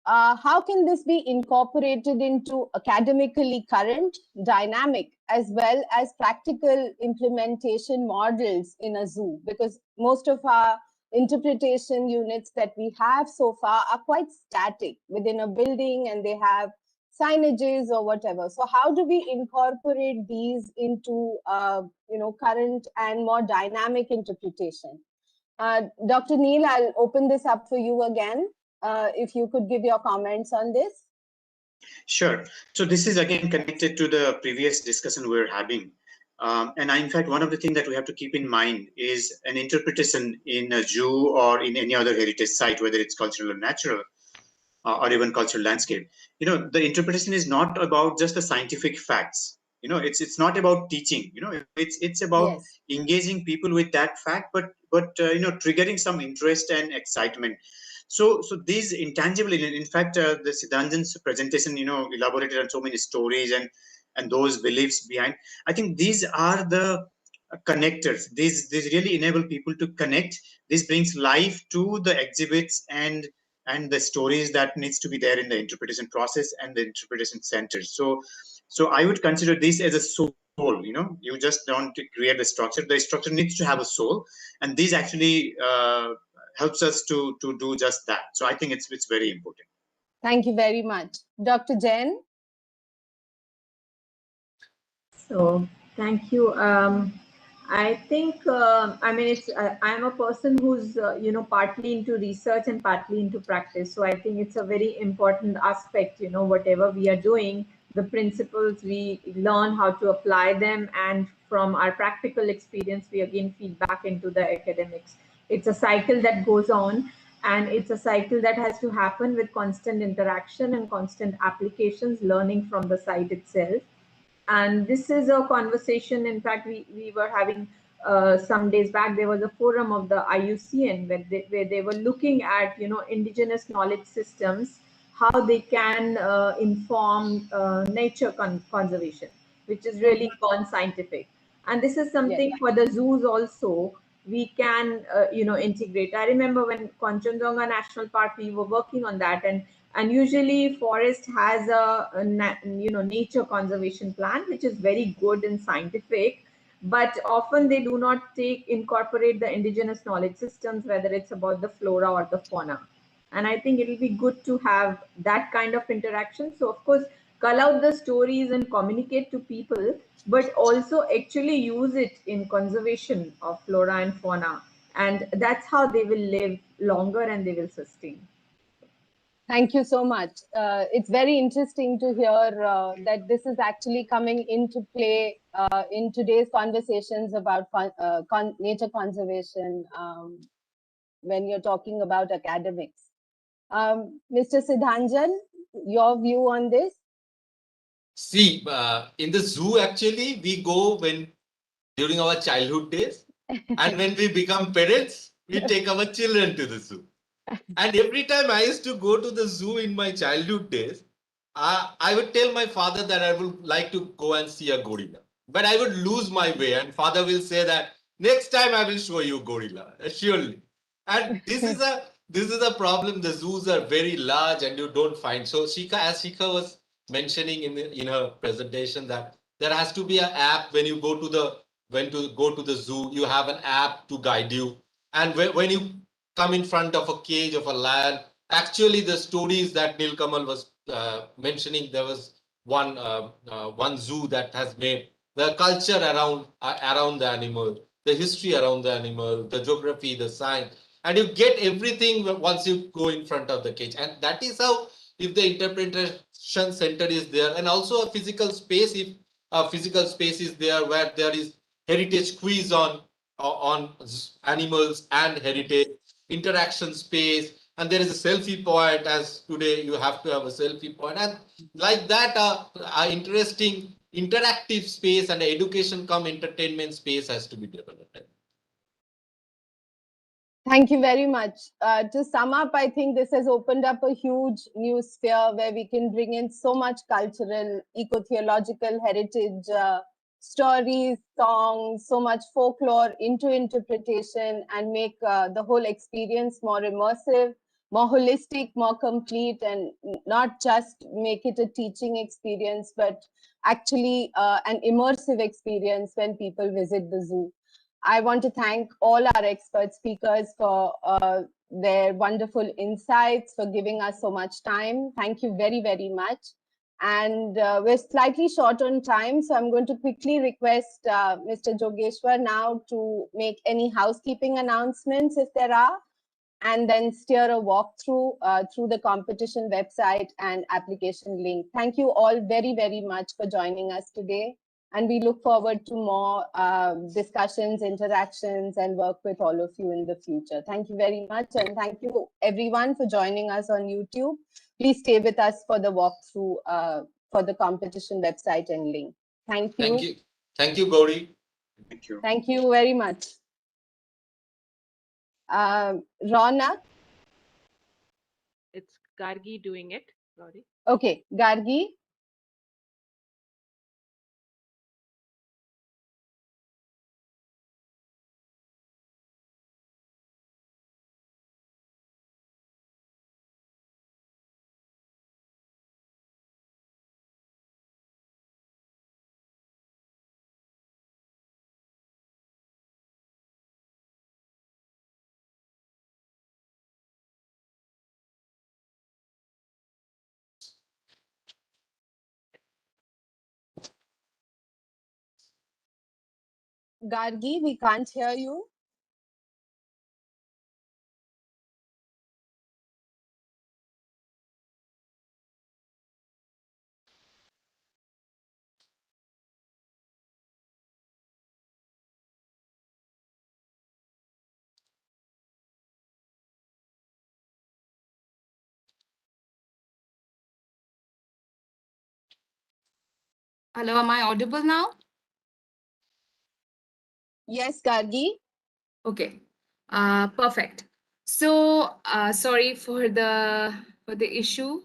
How can this be incorporated into academically current, dynamic, as well as practical implementation models in a zoo? Because most of our interpretation units that we have so far are quite static within a building, and they have signages or whatever. So how do we incorporate these into current and more dynamic interpretation? Dr. Neil, I'll open this up for you again. If you could give your comments on this. Sure. So this is again connected to the previous discussion we were having. In fact, one of the things that we have to keep in mind is an interpretation in a zoo or in any other heritage site, whether it's cultural or natural, or even cultural landscape. The interpretation is not about just the scientific facts. It's not about teaching. It's about engaging people with that fact, but triggering some interest and excitement. So these intangible, in fact, the Sidhanjan's presentation, elaborated on so many stories and those beliefs behind. I think these are the connectors. These really enable people to connect. This brings life to the exhibits and the stories that needs to be there in the interpretation process and the interpretation centers. So I would consider this as a soul. You just don't create the structure. The structure needs to have a soul, and this actually helps us to do just that. So I think it's very important. Thank you very much. Dr. Jain? So thank you. I think I'm a person who's partly into research and partly into practice. So I think it's a very important aspect. Whatever we are doing, the principles we learn how to apply them, and from our practical experience, we again feed back into the academics. It's a cycle that goes on, and it's a cycle that has to happen with constant interaction and constant applications, learning from the site itself. And this is a conversation, in fact, we were having some days back. There was a forum of the IUCN where they were looking at indigenous knowledge systems, how they can inform nature conservation, which is really gone scientific. And this is something for the zoos also we can integrate. I remember when Kanchenjunga National Park, we were working on that, and And usually forest has a nature conservation plan, which is very good and scientific, but often they do not incorporate the indigenous knowledge systems, whether it's about the flora or the fauna. And I think it'll be good to have that kind of interaction. So of course, cull out the stories and communicate to people, but also actually use it in conservation of flora and fauna. And that's how they will live longer and they will sustain. Thank you so much. It's very interesting to hear that this is actually coming into play in today's conversations about nature conservation when you're talking about academics. Mr. Siddhanjan, your view on this? See, in the zoo, actually, we go during our childhood days, and when we become parents, we take our children to the zoo. And every time I used to go to the zoo in my childhood days, I would tell my father that I would like to go and see a gorilla. But I would lose my way, and father will say that next time I will show you gorilla, surely. And this is a problem. The zoos are very large, and you don't find. So as Shikhar was mentioning in her presentation, that there has to be an app when you go to the zoo. You have an app to guide you, and when you come in front of a cage of a lion. Actually, the stories that Neil Kamal was mentioning, there was one zoo that has made the culture around the animal, the history around the animal, the geography, the science, and you get everything once you go in front of the cage. And that is how, if the interpretation center is there, and also a physical space, if a physical space is there where there is heritage quiz on animals and heritage, interaction space, and there is a selfie point, as today you have to have a selfie point, and like that interesting interactive space and education come entertainment space has to be developed. Thank you very much. To sum up, I think this has opened up a huge new sphere where we can bring in so much cultural, eco-theological heritage, stories, songs, so much folklore into interpretation, and make the whole experience more immersive, more holistic, more complete, and not just make it a teaching experience, but actually an immersive experience when people visit the zoo. I want to thank all our expert speakers for their wonderful insights, for giving us so much time. Thank you very, very much. And we're slightly short on time, so I'm going to quickly request Mr. Jogeshwar now to make any housekeeping announcements if there are, and then steer a walkthrough through the competition website and application link. Thank you all very, very much for joining us today. And we look forward to more discussions, interactions, and work with all of you in the future. Thank you very much. And thank you everyone for joining us on YouTube. Please stay with us for the walkthrough for the competition website and link. Thank you. Thank you. Thank you, Gauri. Thank you. Thank you very much. Ronak? It's Gargi doing it, Gauri. Okay, Gargi. Gargi, we can't hear you. Hello, am I audible now? Yes, Gargi. Okay, perfect. So sorry for the issue.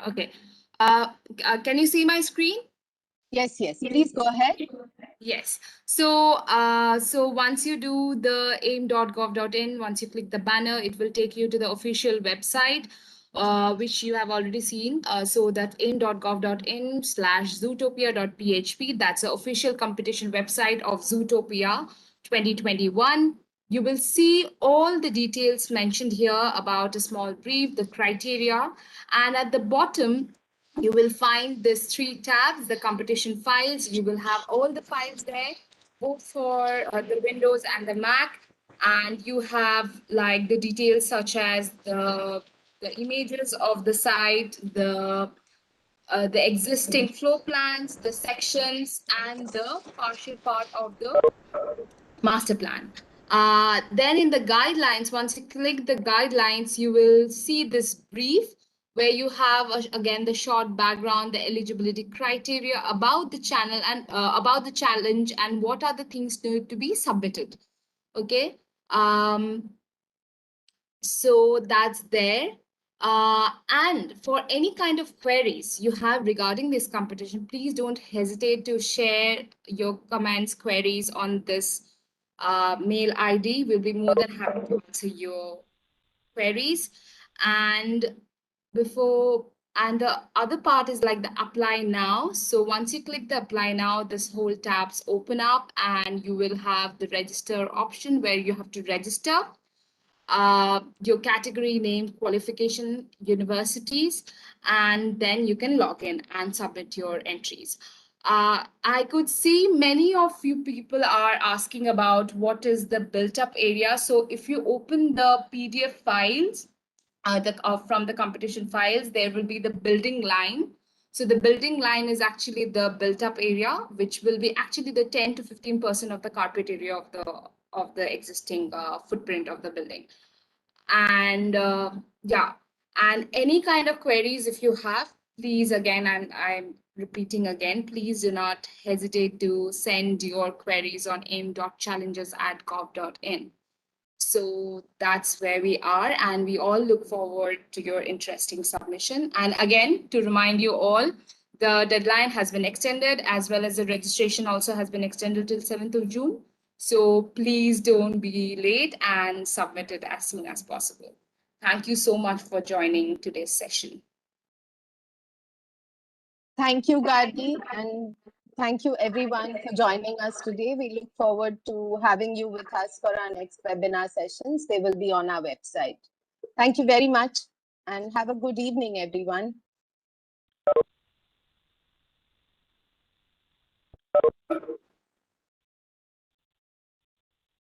Okay, can you see my screen? Yes, yes. Please go ahead. Yes. So once you do the aim.gov.in, once you click the banner, it will take you to the official website, which you have already seen. So that aim.gov.in/zootopia.php, that's the official competition website of Zootopia 2021. You will see all the details mentioned here about a small brief, the criteria, and at the bottom, you will find these 3 tabs, the competition files. You will have all the files there, both for the Windows and the Mac. And you have like the details such as the images of the site, the existing floor plans, the sections, and the partial part of the master plan. Then in the guidelines, once you click the guidelines, you will see this brief where you have again the short background, the eligibility criteria about the channel and about the challenge and what are the things need to be submitted. Okay. So that's there. And for any kind of queries you have regarding this competition, please don't hesitate to share your comments, queries on this mail ID. We'll be more than happy to answer your queries. And the other part is like the apply now. So once you click the apply now, this whole tabs open up and you will have the register option where you have to register your category name, qualification, universities, and then you can log in and submit your entries. I could see many of you people are asking about what is the built up area. So if you open the PDF files from the competition files, there will be the building line. So the building line is actually the built up area, which will be actually the 10 to 15% of the carpet area of the existing footprint of the building. And yeah, and any kind of queries if you have, please again, I'm repeating again, please do not hesitate to send your queries on aim.challenges@gov.in. So that's where we are, and we all look forward to your interesting submission. And again, to remind you all, the deadline has been extended, as well as the registration also has been extended till 7th of June. So please don't be late and submit it as soon as possible. Thank you so much for joining today's session. Thank you, Gargi, and thank you everyone for joining us today. We look forward to having you with us for our next webinar sessions. They will be on our website. Thank you very much and have a good evening, everyone.